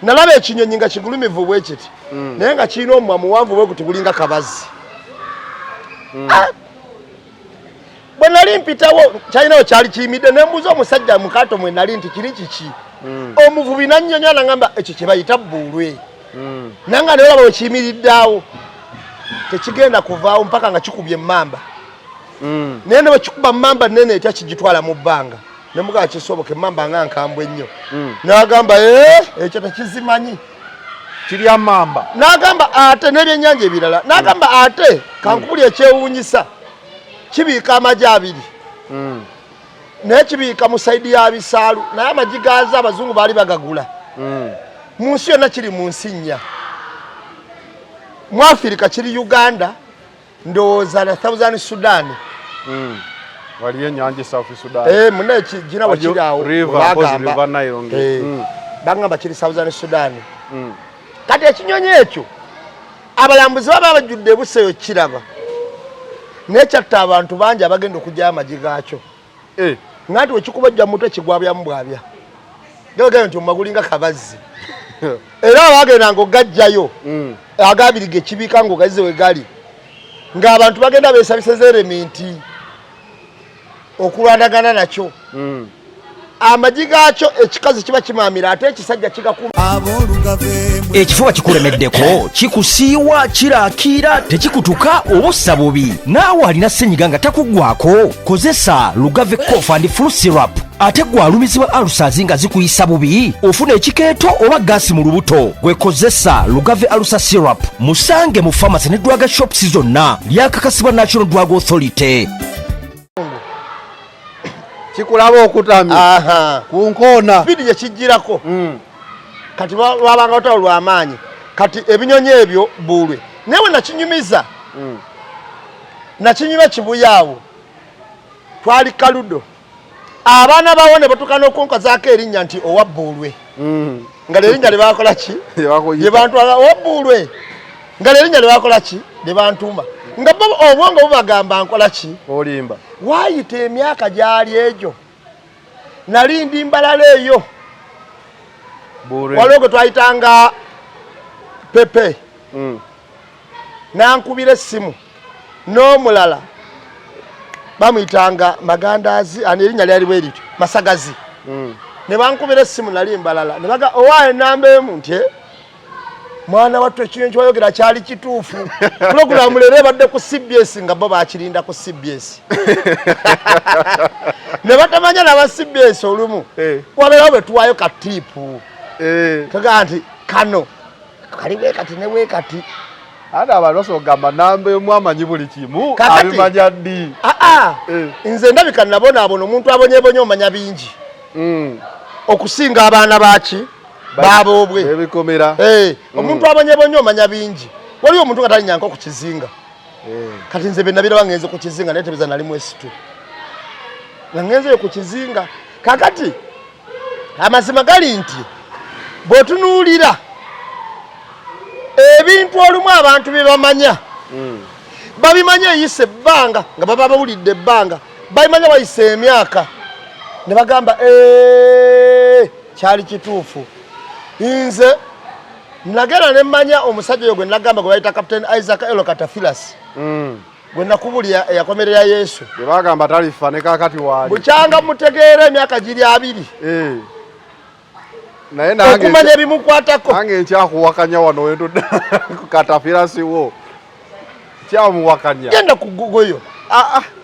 Speaker 3: Nalaba ekinyonyi nga kigulumivu bwe kiti. Naye nga kirina omumwa muwanvu bwe guti gulinga kabazi. Bwe nali mpitawo kyalinawo kyali kiyimidde ne mbuuza omusajja mu kaato mwe nali nti kiri kiki. Omuvubi nannyonnyola ngamba ekyo kye bayita bbulwe. Nanga ne olaba bwe kiyimiriddeawo tekigenda kuvaawo mpaka nga kikubye emmamba. Naye ne bwe kikuba mmamba nnene etya kigitwala mu bbanga. Ne mugaa kisoboke emmamba nga nkambwe nnyo. N'agamba ekyo tekizimanyi.
Speaker 4: Kirya mmamba.
Speaker 3: N'agamba ate n'ebyennyanja ebirala. N'agamba ate kankubuli ekyewuunyisa kibiika amagi 2. Naye kibiika mu sayidi ya bisaalu. Naye amagi gaazo abazungu baali bagagula. Mu nsi yonna kiri mu nsi 4. Mu Afirika kiri Uganda, ndowooza na Southern Sudan.
Speaker 4: Wali ennyanja South Sudan.
Speaker 3: Mune gina bwe awo.
Speaker 4: River Nile.
Speaker 3: Bagamba kiri Southern Sudan. Kati ekinyonyi ekyo abalambuzi baba bajjudde ebuseyo kiraba. Nekyatta abantu bangi abagenda okujja amagi gaakyo. Ngati wekikubajja mu mutwe kigwabyamu bwabya. Gege nti omagulinga kabazzi. Era abagendanga ogajjayo agabiri ge kibiika ng'ogazize we gali. Ng'abantu bagenda beesabiseza erementi okulwanagana nakyo. Amagi gaakyo ekikazi kiba kimaamira ate ekisajja kigakuma.
Speaker 5: Ekifuba kikulemeddeko kikusiiwa kiraakira tekikutuka obussa bubi naawe alina ssenyiga nga takuggwako kozesa Lugave Cough and Flu Syrup. Ate gwe alumizibwa alusazi nga zikuyisa bubi ofuna ekikeeto oba gaasi mu lubuto gwekozesa Lugave Alusa Syrup musange mu pharmacy ne drug shops zonna lyakakasibwa National Drug Authority.
Speaker 4: Kikulaba okutami ku nkoona
Speaker 3: bidi gye kijjirako. Kati lwabanga otalo lw'amaanyi. Kati ebinyonyi ebyo bbulwe. Naye nakinyumiza. Nakinyuma kibuyaawo. Twali Kaludo. Abaana bawo ne batuuka n'okunkazaako erinnya nti owa bbulwe. Nga lerinnya lye baakola ki? Lye bantwala owa bbulwe. Nga lerinnya lye baakola ki? Lye bantuma. Nga obwongo bubagamba nkola ki?
Speaker 4: Olimba.
Speaker 3: Waayita emyaka gyali egyo. Nali ndi Mbalala eyo. Waliwo gwe twayitanga Pepe. Nankubira essimu n'omulala bamuyitanga Magandaazi erinnya lyali bwe lityo Masagazi. Ne bankubira essimu nali Mbalala ne baga owaaye ennamba emu nti mwana wattu ekinyonyi ky'oyogera kyali kituufu. Pulogulaamu leero ebadde ku CBS nga bo baakirinda ku CBS. Ne batamanya n'aba CBS olumu wabeerawo bwe tuwaayo katiipu. Kaga nti kano kali weekati ne weekati.
Speaker 4: Ate abantu basogamba namba emu amanyi buli kimu abimanya ddi.
Speaker 3: Nze ndabika nabonaabona omuntu abonyeebonye omanya bingi. okusinga abaana baki baabobwe
Speaker 4: ebikomera
Speaker 3: omuntu amanya bonyo omanya bingi waliwo omuntu nga talinyanko ku kizinga kati nze benabiraba ngenze ku kizinga naye tebeza nali mwesitu nga ngenzeyo ku kizinga kakati amazima gali nti bw'otunuulira ebintu olumu abantu bebamanya babimanya eyise ebbanga nga baba bawulidde ebbanga babimanya bayise emyaka ne bagamba kyali kituufu nze nagera ne mmanya omusajja oyo gwe nagamba gwe bayita Captain Isaac Elokatafilas gwe nakubulya eyakomerera Yesu
Speaker 4: gwe bagamba talifa ne kakati wali
Speaker 3: bukyanga mutegeera emyaka giri 2
Speaker 4: naye nange
Speaker 3: okumanya ebimukwatako
Speaker 4: nange nkyakuwakanya wano wendo Katafirasi wo kyamuwakanya
Speaker 3: genda ku Google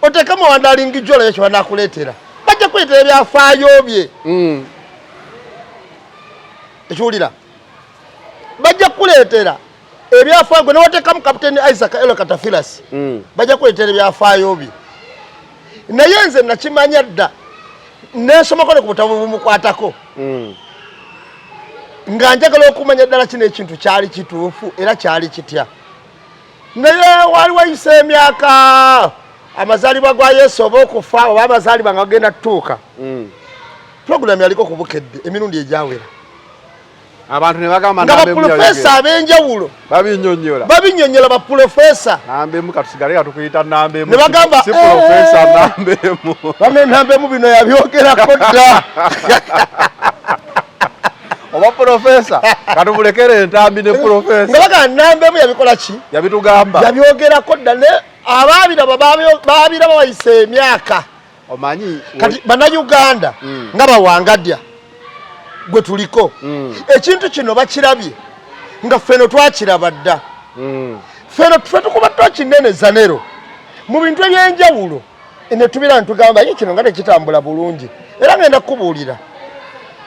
Speaker 3: otekemu wandalingi jolo ekyo banakuleetera bajja kuleetera ebyafaayo bye ekiwulira bajja kuleetera ebyafaayo gwe newatekamu Captain Isaac Elokatafilas bajja kuleetera ebyafaayo bye naye nze nakimanya dda nesomako ne ku butabo bumukwatako nga njagala okumanya ddala kino ekintu kyali kituufu era kyali kitya naye wali wayise emyaka amazaalibwa ga Yesu oba okufa oba amazaalibwa nga gagenda tutuuka puroguramu yaliko ku Bukedde emirundi egyawera
Speaker 4: abantu ne bagamba
Speaker 3: nga bapulofeesa ab'enjawulo babinnyonnyola bapulofeesa
Speaker 4: nambemu katusigale katukuyita nambemu
Speaker 3: ne bagamba
Speaker 4: si pulofeesa nambemu
Speaker 3: bame nambemu bino yabyogerako dda
Speaker 4: oba profesa katubulekere entambi ne profesa
Speaker 3: nga bagamba nambemu yabikola ki
Speaker 4: yabitugamba
Speaker 3: yabyogerako dda ne abaabiraba baabiraba bayise emyaka
Speaker 4: omanyi
Speaker 3: kati bannayuganda nga bawangadya gwe tuliko ekintu kino bakirabye nga ffeno twakiraba dda ffeno tufe tukuba twakinene zanero mu bintu ebyenjawulo ne tubira ntugamba ye kino nga tekitambula bulungi era ngenda kukubuulira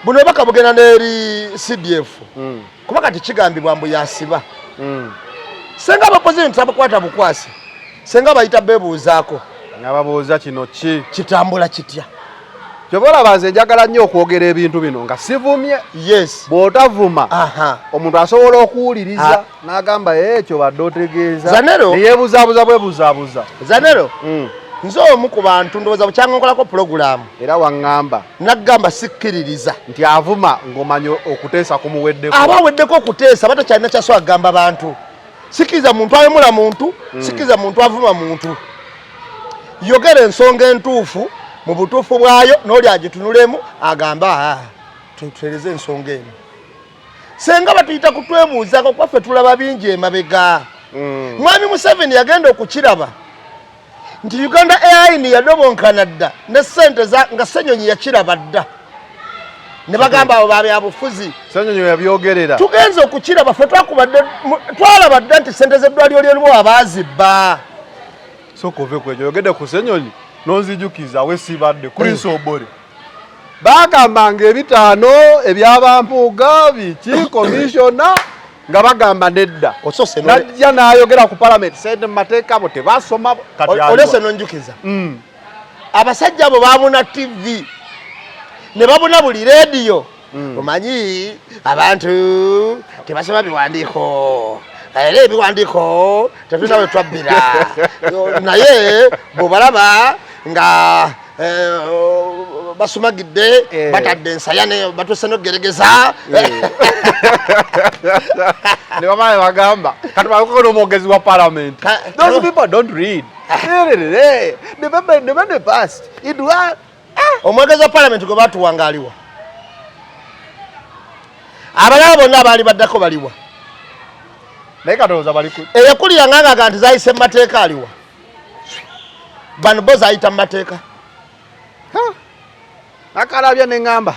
Speaker 3: buno baka bugenda n'eri CDF kuba kati kigambibwa mbu yasiba senga abakozenti abakwata bukwasi senga bayita bebuuzaako
Speaker 4: nababuuza kino ki
Speaker 3: kitambula kitya
Speaker 4: kyobola baze njagala nnyo okwogera ebintu bino nga sivumye
Speaker 3: yes
Speaker 4: bw'otavuma omuntu asobola okuwuliriza n'agamba ekyo badde otegeeza
Speaker 3: Zanero
Speaker 4: neyeebuzaabuza bwebuzaabuza
Speaker 3: Zanero nze omu ku bantu ndowooza bukyanga nkolako pulogulaamu
Speaker 4: era waŋŋamba
Speaker 3: naggamba sikkiririza
Speaker 4: nti avuma ng'omanya okuteesa kumuweddeko
Speaker 3: aba aweddeko okuteesa batakyalina kyaso agamba bantu sikkiriza muntu awemula muntu sikkiriza muntu avuma muntu yogera ensonga entuufu mu butuufu bwayo n'oli agitunulemu agamba tutereze ensonga eno senga batuyita kutwebuuzako kwaffe tulaba bingi emabega mwami Museveni yagenda okukiraba nti Uganda Airline yadobonkana dda ne ssente nga Ssenyonyi yakiraba dda ne bagamba abo babyabufuzi
Speaker 4: Ssenyonyi yabyogerera
Speaker 3: tugenze okukiraba ffe twalaba dda nti ssente z'eddwaliro ly'olimu abaazibba
Speaker 4: soka ove kwejo yogedde ku Ssenyonyi nonzijukiza we sibadde Chris Obore bagambanga ebitaano ebyabampuuga biki komishona nga bagamba nedda najja n'ayogera ku parliament sente mu mateeka abo tebasoma
Speaker 3: olese nonjukiza abasajja abo babuna TV ne babuna buli rediyo omanyi abantu tebasoma biwandiiko era ebiwandiiko tetulina we twabbira naye bw'obalaba nga basumagidde batadde ensayane batuuse n'okugeregeza
Speaker 4: ne bamaye bagamba kati bakoko n'omwogezi wa parliament those people don't read the past it was
Speaker 3: omwogezi wa parliament gwe batuwangaliwa abalala bonna abaali baddako baliwa
Speaker 4: naye katooza baliku
Speaker 3: eyakulira nganga nti zayise mu mateeka aliwa bano bo zayita mu mateeka
Speaker 4: nakalabya neŋŋamba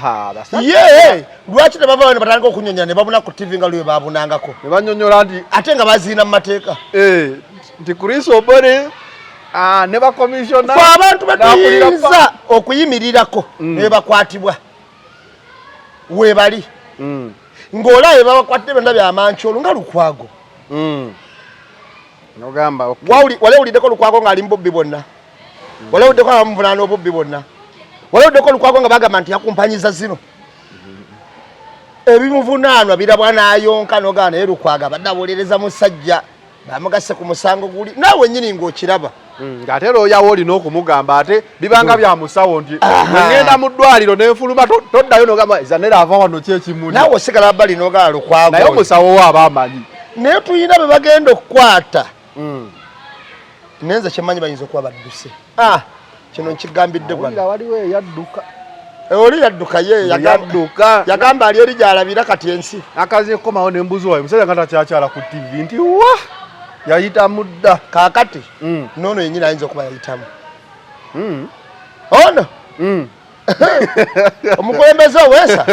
Speaker 3: ye lwaki tebavayo ne batandika okunyonyola ne babuna ku TV nga lwe babunangako
Speaker 4: ne banyonyola nti
Speaker 3: ate nga baziina mu mateeka
Speaker 4: nti Chris Obore ne bakomishona
Speaker 3: fe abantu betuyinza okuyimirirako ne bakwatibwa webali ng'olaba babakwatire benda byamankyolo nga Lukwago
Speaker 4: nogamba
Speaker 3: wali owuliddeko Lukwago ng'ali mu bubbi bonna wali owuliddeko nga bamuvunaana obubbi bonna wali owuliddeko Lukwago nga bagamba nti yakumpanyiza zino ebimuvunaanwa birabwa n'ayonka n'ogaana naye Lukwago abadde awolereza musajja bamugase ku musango guli naawe nnyini ng'okiraba
Speaker 4: ng'ate era oyawo olina okumugamba ate bibanga bya musawo nti ngenda mu ddwaliro n'enfuluma toddayo n'ogamba zanera ava wano ki ekimuli
Speaker 3: naawe osigala bbali n'ogaana Lukwago
Speaker 4: naye omusawo we aba amanyi
Speaker 3: naye tulina be bagenda okukwata nenze kyemanyi bayinza okuba badduse kino nkigambidde gwana
Speaker 4: waliwo eyadduka
Speaker 3: oli yadduka ye yagamba ali eri gy'alabira kati ensi
Speaker 4: akazi ekomawo n'embuzi wayo musajja nga takyakyala ku tv nti wa yayita mudda
Speaker 3: kaakati noono yennyini ayinza okuba yayitamu ono omukulembeze oweesa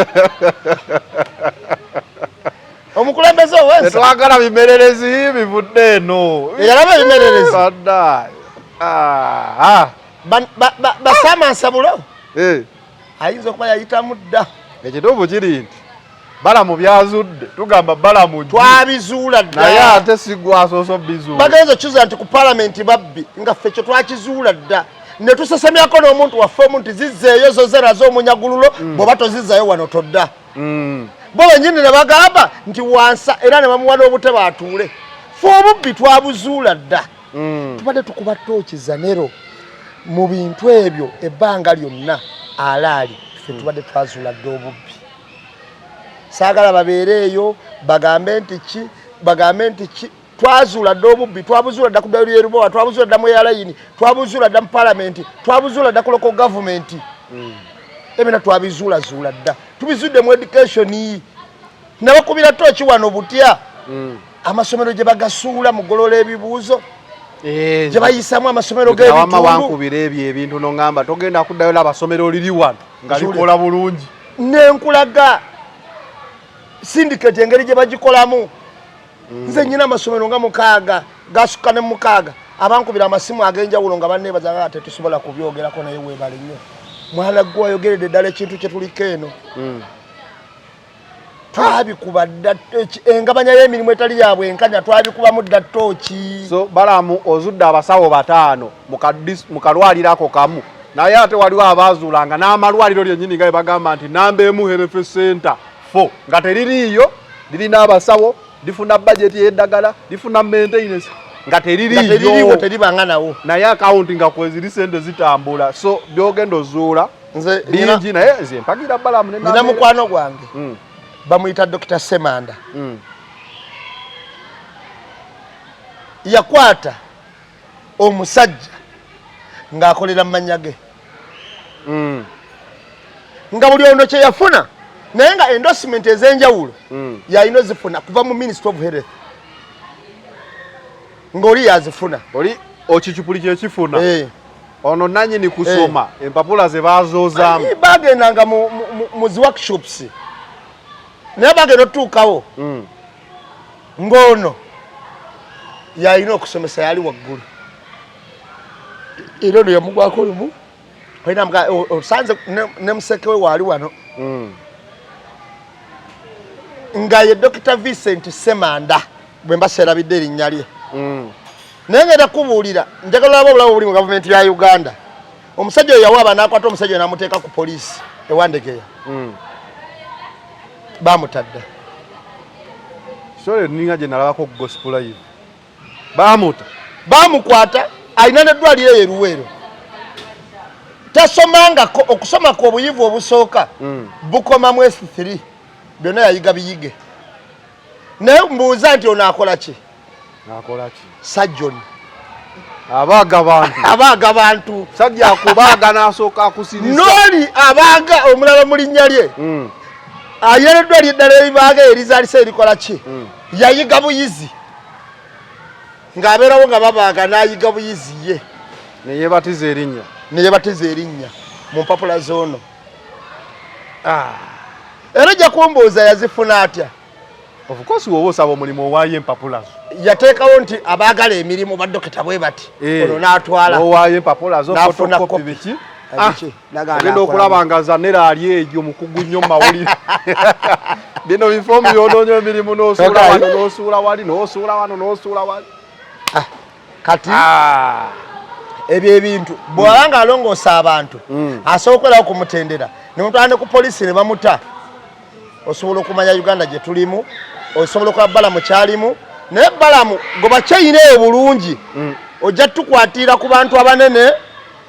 Speaker 3: omukulembeze oweesa
Speaker 4: tetwagala bimererezi bivudde eno
Speaker 3: eyalaba ebimererezi basamaansabulo ayinza okuba yayitamu dda
Speaker 4: ekituufu kiri nti balamu byazudde tugamba balamu
Speaker 3: twabizuula dda
Speaker 4: naye ate sigwasooso bizuula
Speaker 3: bagenza okizuula nti ku palamenti babbi nga ffe kye twakizuula dda ne tusesemyako n'omuntu waffe omu nti zizzeeyo zoze nazo omunyagululo bw'oba tozizzayo wano todda bo bennyini ne bagamba nti wansa era ne bamuwa n'obutebe atuule fe obubbi twabuzuula dda tubadde tukuba tooki zanero mu bintu ebyo ebbanga lyonna alaali ffe tubadde twazuula dda obubbi saagala babeereeyo bagambe nti ki twazuula dda obubbi twabuzuula dda ku WLBOA twabuzuula dda mu airline twabuzuula dda mu palamenti twabuzuula dda ku local government ebina twabizuulazuula dda tubizudde mu education nabakubira tooki wano butya amasomero gye bagasuula mu golola ebibuuzo gye bayisamu amasomero
Speaker 4: g'ebitundu wankubira ebyo ebintu n'oŋŋamba togenda kuddayo n'abasomero liri wano nga likola bulungi
Speaker 3: nenkulaga syndicate engeri gye bagikolamu nze nnyina amasomero nga 6 gasukka ne 6 abankubira amasimu ag'enjawulo nga banneebaza nga tetusobola kubyogerako naye weebale nnyo mwana gwe wayogeredde ddala ekintu kye tuliko eno twabikuba dda engabanya y'emirimu etali ya bwenkanya twabikubamu dda ttooki
Speaker 4: so balamu ozudde abasawo 5 mu kalwaliro ako kamu naye ate waliwo abaazuulanga n'amalwaliro lyennyini nga bagamba nti namba emu health center 4 nga teririiyo lirina abasawo lifuna bajeti y'eddagala lifuna maintenance nga teririiyo
Speaker 3: teribanga nawo
Speaker 4: naye akawunti nga kweziri sente zitambula so byogenda ozuula bingi naye nze mpagira balamu
Speaker 3: nina mukwano gwange bamuyita Dr. Semanda yakwata omusajja ng'akolera mu mannya ge nga buli ono kye yafuna naye nga endorsement ez'enjawulo yalina ozifuna kuva mu Ministry of Health ng'oli yazifuna
Speaker 4: oli okicupuli kyekifuna ono nanyini kusoma empapula ze bazoozaamu
Speaker 3: bagendanga mu zi workshops naye bagenda otuukawo ng'ono yalina okusomesa yali waggulu era ono yamugwako lumu osanze ne museke we waali wano nga ye Dr. Vincent Semanda bwe mbaseerabidde erinnya lye naye ngenda kubuulira njagala laba obulamu buli mu gavumenti ya Uganda omusajja oyo yawaaba n'akwata omusajja oyo n'amuteeka ku poliisi ewandegeya bamutadda
Speaker 4: sole ninga gye nalabako gospel live
Speaker 3: bamukwata alina n'eddwaliro eyo eruweero tasomangako okusoma ku obuyivu obusooka bukoma mu S3 byonna yayiga biyige naye mbuuza nti ono akola ki sajjoni abaaga bantu
Speaker 4: sajja akubaaga n'asooka akusirisa
Speaker 3: n'oli abaaga omulala mu linnya lye ayereddwa lyeddala ebibaaga erizaalisa erikola ki yayiga buyizi ng'abeerawo nga babaaga n'ayiga buyizi ye
Speaker 4: neyebatiza erinnya
Speaker 3: mu mpapula z'ono era ojja kumbuuza yazifuna atya
Speaker 4: of course wowe osaba omulimu owaayo empapula zo
Speaker 3: yateekawo nti abaagala emirimu baddokita bwe bati ono n'atwala
Speaker 4: owaayo empapula zo fotokopi biki ogenda okulaba nga zanera ali egyo mukugu nnyo mu mawulire bino bifoomu byonoonya emirimu n'osuula wano n'osuula wali n'osuula wano n'osuula wali
Speaker 3: kati ebyo ebintu bw'aba nga alongoosa abantu asobola okwerawo kumutendera ne mutwala ne ku poliisi ne bamuta osobola okumanya Uganda gye tulimu, osobola okuba Balamu kyalimu, naye Balamu goba kyeyineeyo bulungi ojja tukwatira ku bantu abanene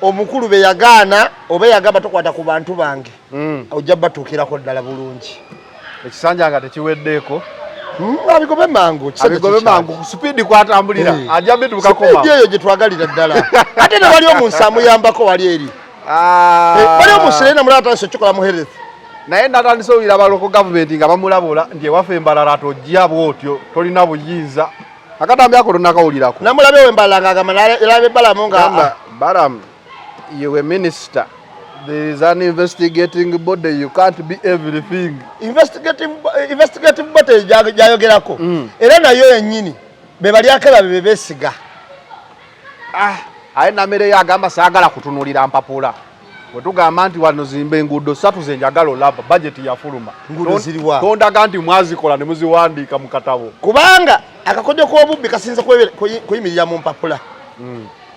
Speaker 3: omukulu be yagaana oba yagamba tokwata ku bantu bange ojja batuukirako ddala bulungi.
Speaker 4: Ekisanja nga tekiweddeeko
Speaker 3: abigobe mangu
Speaker 4: ku supiidi kwatambulira ajja bituuka koma
Speaker 3: eyo gye twagalira ddala ate ne wali omunsi amuyambako wali eri wali omunsi naye namulaba atandise okikola mu health
Speaker 4: naye natandise owulira baloko gavumenti nga bamulabula nti ewaffe embalala tojja bwotyo tolina buyinza akatambi ako tonakawulirako
Speaker 3: namulabe wembalala ng'agamba nalabe Balamu nga
Speaker 4: Balamu you were minister. There is an investigating body. You can't be everything. Investigative
Speaker 3: body jayogerako. Era nayo yennyini be bali akaba be besiga.
Speaker 4: Aye namere yagamba saagala kutunulira mpapula. Bwe tugamba nti wano zimbe enguudo 3 zenjagala olaba budget yafuluma.
Speaker 3: Nguudo ziriwa.
Speaker 4: Tondaga nti mwazikola ne muziwandiika mu katabo.
Speaker 3: Kubanga akakodyo k'obubbi kasinza kuyimirira mu mpapula.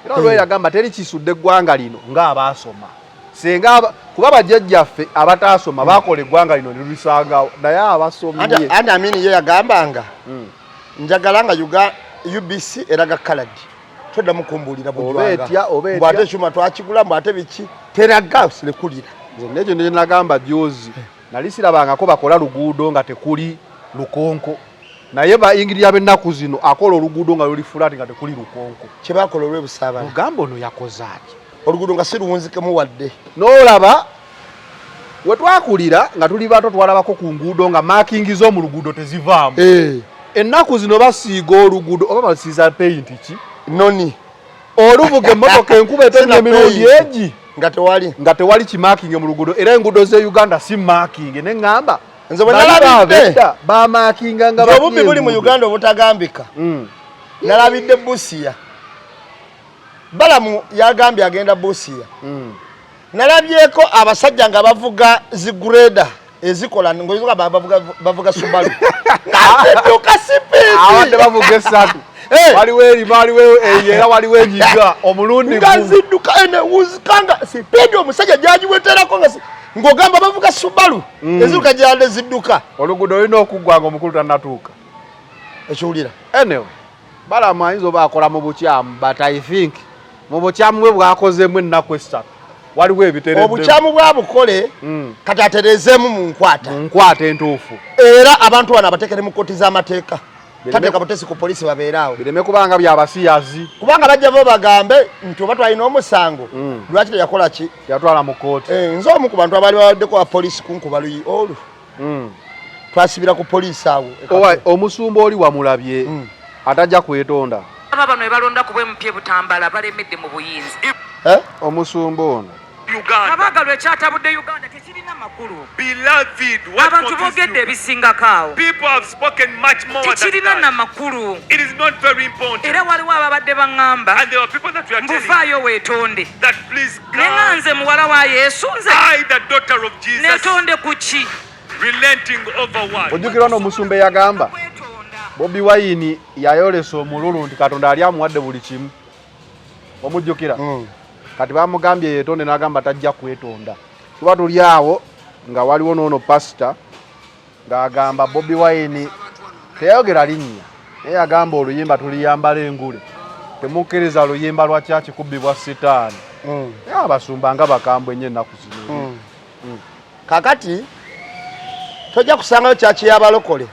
Speaker 4: Era lwe yagamba teri kisudde eggwanga lino ng'abaasoma. Senga kuba bajjajjaffe abataasoma bakola eggwanga lino ne lulisagawo naye abasomye.
Speaker 3: Andi Amini ye yagambanga njagala nga UBC eraga colored. Todda mukumbulira bujwanga. Bwate chuma twakigula bwate biki teraga silekulira.
Speaker 4: Nze nekyo nje nagamba jozi. Nalisirabangako bakola luguudo nga tekuli lukonko. Naye bayingirira b'ennaku zino akola oluguudo nga luli flat nga tekuli lukonko.
Speaker 3: Kye bakola olw'ebusabala.
Speaker 4: Lugambo ono yakozaaki.
Speaker 3: Oluguudo nga si luwunzikemu wadde.
Speaker 4: N'olaba we twakulira nga tuli bato twalabako ku nguudo nga maakingi z'omu luguudo tezivaamu. Ennaku zino basiiga oluguudo oba basiiza paint ki?
Speaker 3: Noni.
Speaker 4: Oluvuga emmotoka enkuba etonnya emirundi egi.
Speaker 3: Nga tewali
Speaker 4: kimaakingi mu luguudo era enguudo z'e Uganda si maakingi ne ngamba.
Speaker 3: Nze bwe nalabidde
Speaker 4: ba maakinga nga
Speaker 3: obubbi buli mu Uganda obutagambika. Nalabidde Busia. Balamu yagambye agenda Busia. Nalabyeko abasajja nga bavuga zigureda ezikola ngoyizuka bavuga Subaru. Atuka sipidi.
Speaker 4: Awande bavuga esatu. Waliwo era waliwo enyiga omulundi
Speaker 3: ngaziduka ene uzikanga sipidi omusajja jajiweterako nga ngogamba bavuga Subaru ezuka jande zidduka
Speaker 4: oluguudo olina okuggwanga omukulu tannatuuka
Speaker 3: ekiwulira
Speaker 4: anyway Balamu ayinza oba akola mu bukyamu but I think mu bukyamu bwe bwakozemu ennaku essatu waliwo ebiteredde
Speaker 3: obukyamu bwabukole kati atereezeemu mu nkwata
Speaker 4: entuufu
Speaker 3: era abantu bano abatekere mu kkooti z'amateeka tateeka butesi ku poliisi babeeraawo
Speaker 4: bireme kubanga byabasiyazi
Speaker 3: kubanga bajja bo bagambe nti oba twalina omusango lwaki teyakola ki
Speaker 4: yatwala mu kkooti
Speaker 3: nze omu ku bantu abaali bawaddeko ba poliisi kunkuba luyi olu twasibira ku poliisi awo
Speaker 4: omusumba oli wamulabye atajja kwetonda
Speaker 7: aba bano ebalonda ku bwempye butambala balemedde mu buyinza
Speaker 4: omusumba ono
Speaker 7: abagalwa ekyatabudde Uganda tekirina makulu
Speaker 8: Beloved,
Speaker 7: abantu boogedde ebisingako awo
Speaker 8: people have spoken much more than
Speaker 7: tekirina na
Speaker 8: that.
Speaker 7: makulu
Speaker 8: It is not very important.
Speaker 7: era waliwo ababadde baŋŋamba
Speaker 8: And there are people that we are telling
Speaker 7: mbuvaayo weetonde
Speaker 8: that please
Speaker 7: ne nga
Speaker 8: come.
Speaker 7: nze muwala wa Yesu nze
Speaker 8: I, the daughter of Jesus,
Speaker 7: netonde ku ki
Speaker 8: relenting over what?
Speaker 4: ojjukira n'omusumba eyagamba Bobi Wine yayolesa omululu nti Katonda ali amuwadde buli kimu omujjukira kati bamugambye yeetonde n'agamba tajja kwetonda kuba tuli awo nga waliwo n'ono pasita ng'agamba Bobi Wine teyayogera linnya naye yagamba oluyimba tuliyambala engule temukkiriza luyimba lwa kyaki kubbibwa sitaani naye abasumba nga bakambwe ennyo ennaku zino
Speaker 3: kakati tojja kusangayo kyaki y'abalokole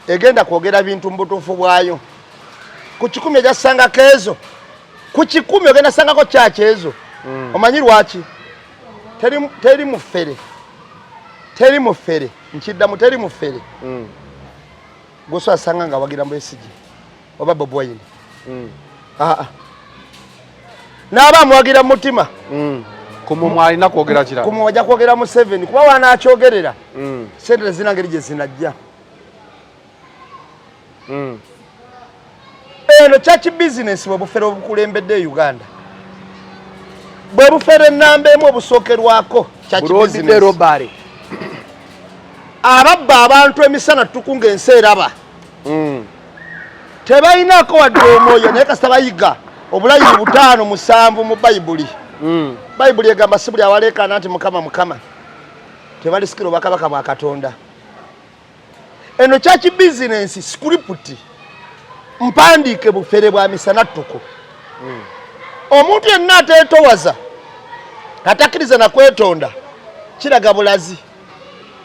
Speaker 3: egenda kwogera bintu mu butuufu bwayo ku 10 ejasangako ezo ku 10 ogenda sangako kyaki ezo omanyi lwaki teri mufere nkiddamu teri mufere gwoso asanga nga wagira Besigye oba Bobi Wine n'aba amuwagira mu mutima
Speaker 4: kumumwa alina kwogera kirala
Speaker 3: kumumwa ajja kwogera mu 7 kuba wanaakyogerera sente zina ngeri gye zinajja eno kyaki bizinesi bwe bufere obukulembedde Uganda bwe bufere ennamba emu obusookerwako kyaki bizinesi ababba abantu emisana tukunga ensi eraba tebalinaako wadde omwoyo naye kasita bayiga obulayiri 5 7 mu bayibuli bayibuli egamba si buli awaleekaana nti mukama mukama tebali sikiro bakabaka bwa Katonda. Eno church business script mpandike bufere bwa misana tuko. Omuntu yenna atetowaza atakiriza na kwetonda kiraga bulazi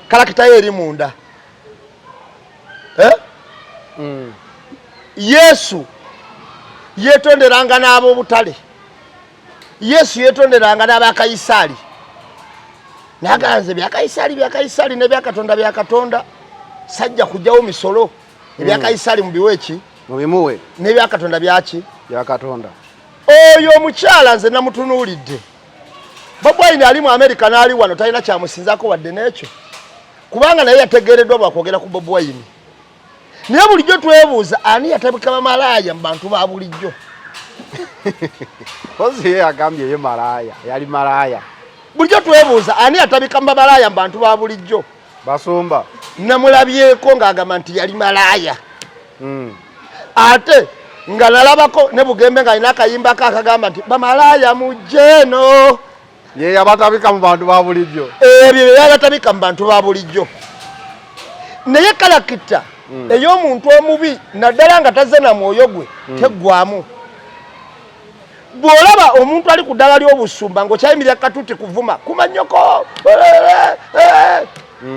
Speaker 3: kalakita eri munda. Yesu yetonderanga n'abo butale. Yesu yetonderanga n'abakaisali. Naganze bya Kaisali ne bya Katonda bya Katonda. Sajja kujawo misolo ebya Kaisali mubiwechi
Speaker 4: mubimuwe
Speaker 3: ne bya Katonda byaki
Speaker 4: bya Katonda.
Speaker 3: Oyo omukyala nze namutunuulidde. Bobi Wine ali mu America n'ali wano talina kyamusinzaako wadde n'ekyo. Kubanga naye yategeereddwa bwakwogera ku Bobi Wine. Naye bulijjo twebuuza ani yatabika bamalaya mu bantu ba bulijjo.
Speaker 4: Kozi ye agambye ye malaya, yali malaya.
Speaker 3: Bulijjo twebuuza ani yatabika bamalaya mu bantu ba bulijjo.
Speaker 4: Basumba.
Speaker 3: Namulabyeko ng'agamba nti yali malaya. Ate nga nalabako ne Bugembe nga alina akayimba akagamba nti bamalaya mujeno.
Speaker 4: Ye yabatabika mu bantu ba bulijjo.
Speaker 3: Ebyo yabatabika mu bantu ba bulijjo. Naye kalakita ey'omuntu omubi naddala nga tazze na mwoyo gwe teggwamu. Bw'olaba omuntu ali ku ddala ly'obusumba ng'okyayimirira katuuti kuvuma kumanyoko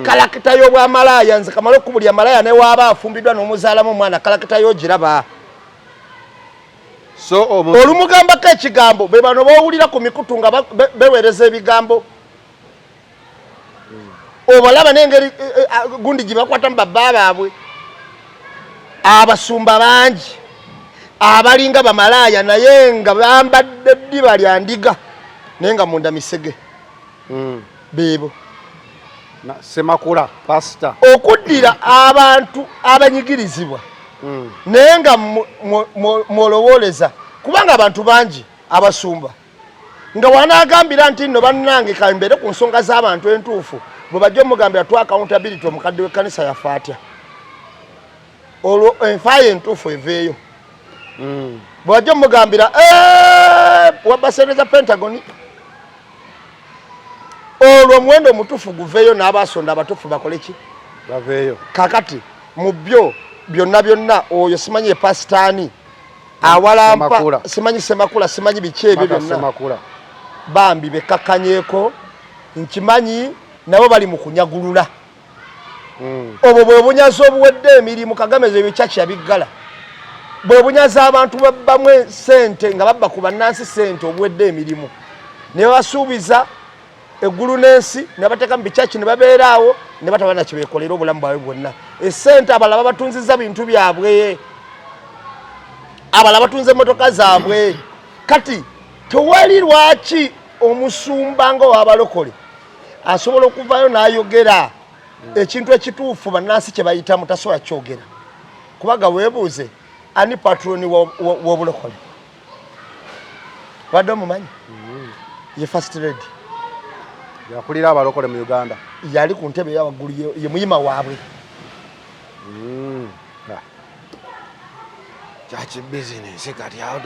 Speaker 3: kalakita y'obwamalaya nze kamala okubulya malaya ne waaba afumbiddwa n'omuzaalamu omwana kalakita y'ogiraba.
Speaker 4: So
Speaker 3: olumugambako ekigambo be bano bawulira ku mikutu nga beweereza ebigambo. Obalaba n'engeri gundi gye bakwata mu babba baabwe. Abasumba bangi abalinga bamalaya naye nga bambadde ddiba lya ndiga naye nga munda misege. Beebo
Speaker 4: na Semakula pastor
Speaker 3: okuddira abantu abanyigirizibwa naye nga mwolowoleza kubanga abantu bangi abasumba nga wanaagambira nti nno bannange kambere ku nsonga z'abantu entuufu bwe bajja omugambira tu accountability omukadde w'ekkanisa yafa atya olwo enfaayo entuufu eveeyo. Bwe bajja omugambira wabasereza Pentagon olwo omuwendo omutuufu guveeyo n'abasonda abatuufu bakole ki
Speaker 4: baveeyo.
Speaker 3: Kakati mu byo byonna oyo simanyi epasitaani awalampa simanyi Semakula simanyi biki ebyo byonna bambi bekkakanyeeko nkimanyi nabo bali mu kunyagulula. Obwo bwe bunyaza obuwedde emirimu Kagame ebyo kyaki yabiggala. Bwe bunyaza abantu babbamu sente nga babba ku bannansi sente obuwedde emirimu ne basuubiza eggulu n'ensi ne bateeka mu bikyaki ne babeeraawo ne batabana kibeekolera obulamu bwabwe bwonna. Essente abalala babatunziza bintu byabwe, abalala batunze emmotoka zaabwe. Kati tewali lwaki omusumba nga w'abalokole asobola okuvaayo n'ayogera ekintu ekituufu bannansi kye bayitamu tasobola kyogera. Kubaga weebuuze ani patroni w'obulokole wadde omumanyi? Ye first lady
Speaker 4: yakulira abalokole mu Uganda
Speaker 3: yali ku ntebe yawaggulu ye muyima waabwe.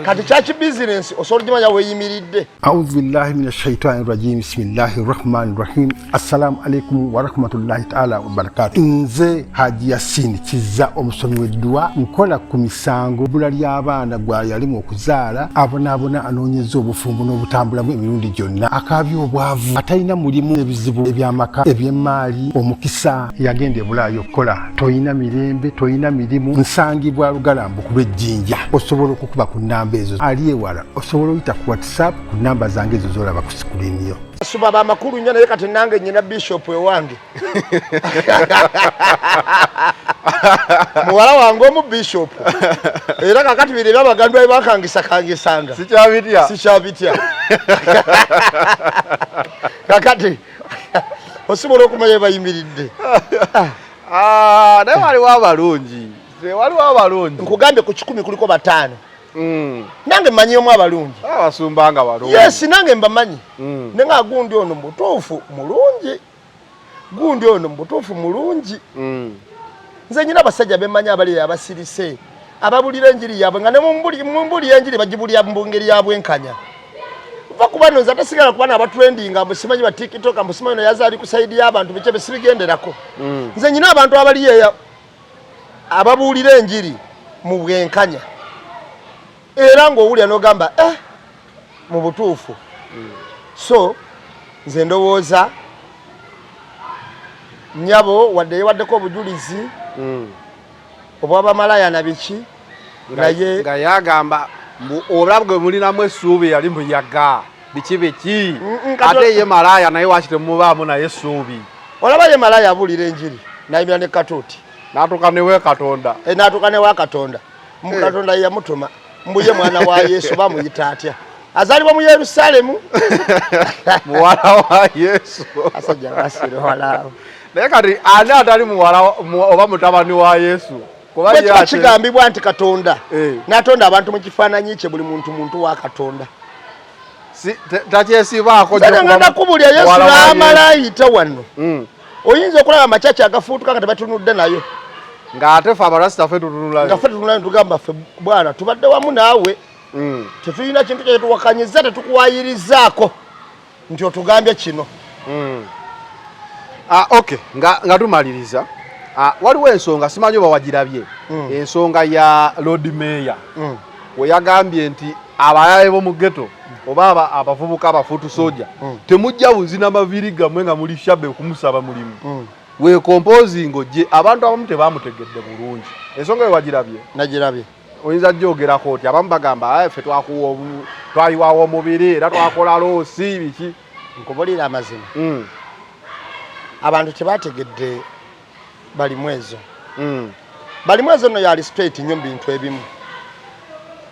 Speaker 3: Kati church business osobola gimanya weeyimiridde.
Speaker 6: A'udhu billahi minash shaitani rajim. Bismillahir rahmanir rahim. Assalamu alaikum wa rahmatullahi ta'ala wa barakatuh. Nze Haji Yasin Kizza omusomi w'eddua nkola ku misango bula ly'abaana gwa yalimu okuzaala abonaabona anoonyeza obufumbo n'obutambulamu emirundi gyonna akaabya obwavu atalina mulimu ebizibu eby'amaka eby'emmaali omukisa yagenda ebulaayo okukola toyina mirembe toyina mirimu nsangibwa lugalambu ku lw'ejjinja osobola okukuba ku nnamba ezo ali ewala osobola oyita ku WhatsApp ku nnamba zange ezo z'olaba ku sikuliini yo.
Speaker 3: Suba ba makulu nnyo naye kati nange nnyina bishop ewange muwala wange omu bishop era kakati biri byabagandwa bakangisakangisanga sikyabitya kakati osobola okumanya bayimiridde
Speaker 4: naye waliwo abalungi
Speaker 3: nkugambye ku 10 kuliko 5 nange mmanyiyomu abalungi
Speaker 4: abasumbanga balungi.
Speaker 3: Yes, nange mbamanyi nenga gundi ono mutuufu mulungi gundi ono mutuufu mulungi. Nze nyina abasajja bemmanyi abali abasirise ababulira enjiri yaabwe nga ne mumbuli enjiri bagibulya mu ngeri yabwe enkanya bakubano nza tasigala kubana abatrending amusimanyi ba TikTok amusimanyi yazali kusaidi y'abantu biche besibigenderako nze nyina abantu abaliye ababuulira enjiri mu bwenkanya era ng'owulira n'ogamba mu butuufu so nze ndowooza nyabo wadde yewaddeko obujulizi obw'abamalaya na biki naye
Speaker 4: nga yagamba olabwe mulinamu essuubi yali muyaga biki ate ye malaya naye wakite mubaamu naye essuubi
Speaker 3: olaba ye malaya abuulira enjiri nayimira ne katuuti
Speaker 4: n'atuuka newe Katonda
Speaker 3: n'atuuka newa Katonda mu Katonda ye yamutuma mbuye mwana wa Yesu bamuyita atya azalibwa mu Yerusalemu
Speaker 4: muwala wa Yesu
Speaker 3: asajja basire walawo
Speaker 4: naye kati ani atali muwala oba mutabani wa Yesu
Speaker 3: kuba kigambibwa nti Katonda n'atonda abantu mu kifaananyi kye buli muntu wa Katonda
Speaker 4: takyesibaako
Speaker 3: ngenda kubulya Yesu n'amala ayita wano oyinza okulaba amacaci agafuutuka nga tebatunudde nayo
Speaker 4: ng'ate fe abarasita fe tutunulayo
Speaker 3: nga fe tutunulayo tugamba ffe bwana tubadde wamu naawe tetulina kintu kyetuwakanyiza tetukuwayirizaako nti otugambye kino
Speaker 4: okay nga tumaliriza waliwo ensonga simanyi oba wagirabye ensonga ya Lord Mayor we yagambye nti abayaye b'omu ghetto oba abavubuka abafuutu soja temujja buzina maviri gammwe nga muli shabe okumusaba mulimu we composing ogye abantu abamu tebamutegedde bulungi ensonga we wagirabye
Speaker 3: nagirabye
Speaker 4: oyinza gyogerako oti abamu bagamba ffe twayiwawo omubiri era twakola loosi biki
Speaker 3: nkubulira amazima abantu tebategedde balimu ezo no yali straight nnyo bintu ebimu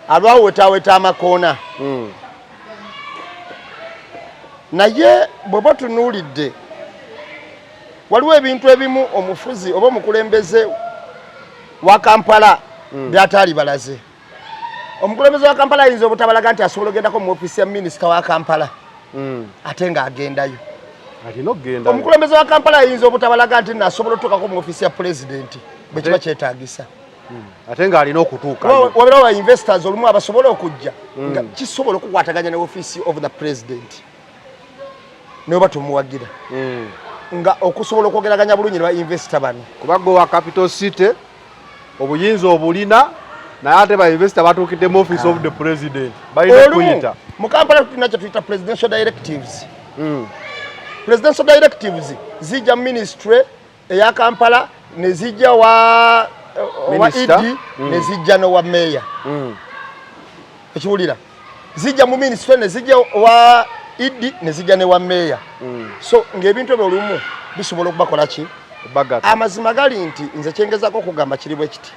Speaker 3: alwawetaweta amakoona naye bw'oba tunuulidde waliwo ebintu ebimu omufuzi oba omukulembeze wa Kampala byataali balaze omukulembeze wa Kampala ayinza obutabalaga nti asobola ogendako mu ofiisi ya minisita wa Kampala ate ng'agendayo omukulembeze wa Kampala ayinza obutabalaga nti nasobola otuukako mu ofiisi ya pulezidenti bwe kiba kyetaagisa
Speaker 4: ate ng'alina okutuuka
Speaker 3: wabirawo ba investors olumu abasobola okujja nga kisobola okukwataganya ne ofiisi of the president naye oba tumuwagira nga okusobola okwogeraganya bulungi ne ba investor bano
Speaker 4: kuba gwe wa capital city obuyinza obulina naye ate ba investor batuukidde mu office of the president balina okuyita
Speaker 3: mu Kampala tulina kye tuyita presidential directives presidential directives zijja ministry eya Kampala ne zijja wa idi ne zijja no wa mayor ekiwulira zijja mu ministry ne zijja wa idi ne zijja ne wa mayor so ng'ebintu ebyo olumu bisobola okubakola ki amazima gali nti nze kyengezako okugamba kiri bwe kiti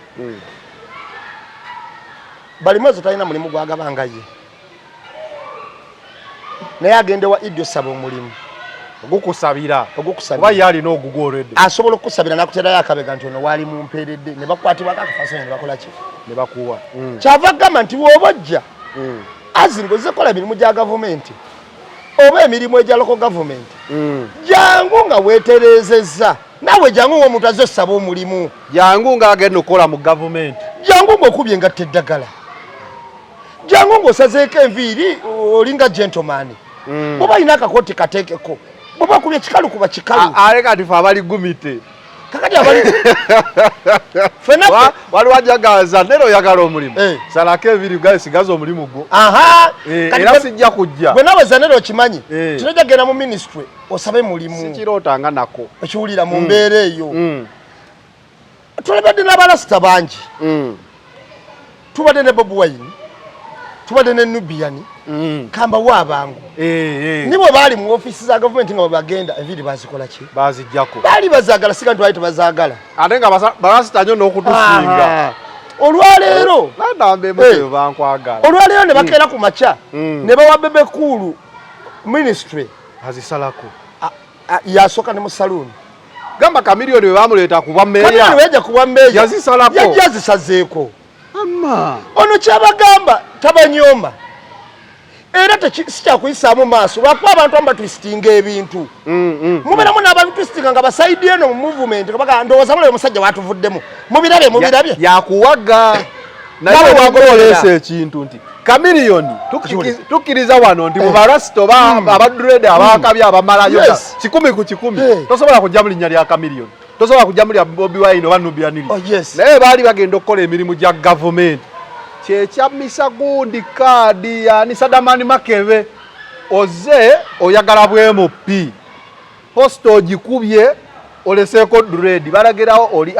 Speaker 3: balimu ezo talina mulimu gwagabanga ye naye agende wa idi osaba omulimu
Speaker 4: ogukusabira oba ye alina ogugworedde
Speaker 3: asobola okukusabira nakuterayo akabega nti ono waali mumpeeredde ne bakwatibwako akafaasonyi ne bakola ki
Speaker 4: ne bakuwa
Speaker 3: kyava gamba nti w'oba ojja azinga ozze kola emirimu gya gavumenti oba emirimu egya local government jangu nga weeterezezza naawe jangu ng'omuntu azze osaba omulimu
Speaker 4: jangu ng'agenda okukola mu gavumenti
Speaker 3: jangu ng'okubye engatta eddagala jangu ng'osazeeko enviiri olinga gentleman bw'oba alina akakooti kateekeko bw'oba okubye ekikalu kuba kikalu
Speaker 4: ale kati fe abali gumite
Speaker 3: kakati abali
Speaker 4: waliwo ajagaza nera oyagala omulimu salako ebiri gasigaza omulimu gwo era sijja kujja
Speaker 3: bwe nawe zanera okimanyi kinojja genda mu ministry osabe mulimu
Speaker 4: sikirootanga nako
Speaker 3: ekiwulira mu mbeera eyo tulabadde n'abalasita bangi tubadde ne Bobi Wine tubadde ne Nubian kambawo abangu nibo baali mu ofiisi za gavumenti nga bagenda enviiri bazikola ki
Speaker 4: bazijjako
Speaker 3: baali bazaagala siga nti baali tebazaagala
Speaker 4: ate nga balasita nnyo n'okutusinga
Speaker 3: olwaleero
Speaker 4: olwaleero
Speaker 3: ne bakeera ku makya ne bawa Bebe Cool ministry
Speaker 4: azisalako
Speaker 3: yasooka ne mu saluuni
Speaker 4: gamba kamiliyoni we bamuleeta kuba meeya
Speaker 3: wejja kuba meeya
Speaker 4: yazisalako
Speaker 3: yajja azisazeeko ono kyabagamba tabanyomba era sikyakuyisaamu maaso lwakuba abantu amu batwisitinga ebintu mubeeramu n'ababitwisitinga nga basaidi eno mu movement ndowooza mulabe omusajja watuvuddemu mubirabye
Speaker 4: yakuwaga naye wagolesa ekintu nti Chameleone tukiriza wano ndi mu barasito abadurede abakabi abamalayo 10 ku 10 tosobola kujja mu linnya lya Chameleone tosobola kujja mu lya Bobi Wine oba Nubianili naye baali bagenda okukola emirimu gya government kyekyamisa gundi kaadi yani Sadamani Makebe oze oyagala bwemupi posto ogikubye oleseko dread balagerawo oli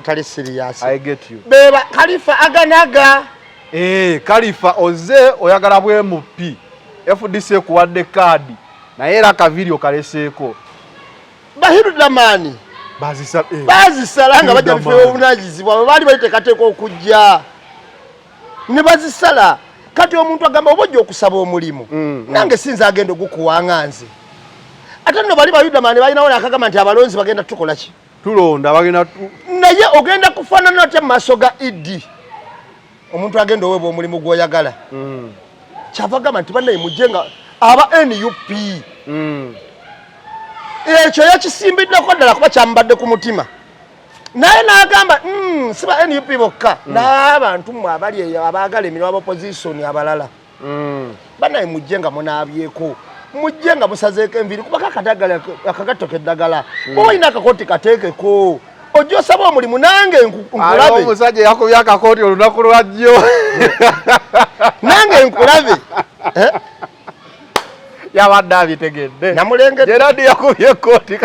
Speaker 3: tali serious.
Speaker 4: I get you.
Speaker 3: Beba Khalifa aganaga
Speaker 4: Khalifa oze oyagala bwemupi FDC kuwadde kaadi naye era akavideo kaleseko
Speaker 3: Bahiru Damani bazisala nga bajja bifewo obunagizibwa baali baliteekateeka okujja ne bazisala kati omuntu agamba obojja okusaba omulimu nange sinza agenda ogukuwaŋŋanze ate nno bali Bayudamani balinawo nakagamba nti abalonzi bagenda tukola ki
Speaker 4: tulonda bagenda
Speaker 3: naye ogenda kufaanana otya mu maaso ga Idi omuntu agenda oweebwa omulimu gw'oyagala kyava gamba nti bannaye mujjenga aba NUP ekyo yakisimbideko ddala kuba kyamubadde ku mutima naye n'agamba siba NUP bokka n'abantu mmwe abali eyo abaagala emirimu ab'opposition abalala bannaye mujje nga munaabyeko mujje nga musazeeko enviiri kuba kakatoka eddagala oba olina akakooti kateekeko ojja osaba omulimu nange nkulabe
Speaker 4: omusajja yakubye akakooti olunaku lwajjo
Speaker 3: nange nkulabe
Speaker 4: yabadde abitegedde
Speaker 3: namulengedde
Speaker 4: Gerard yakubye kooti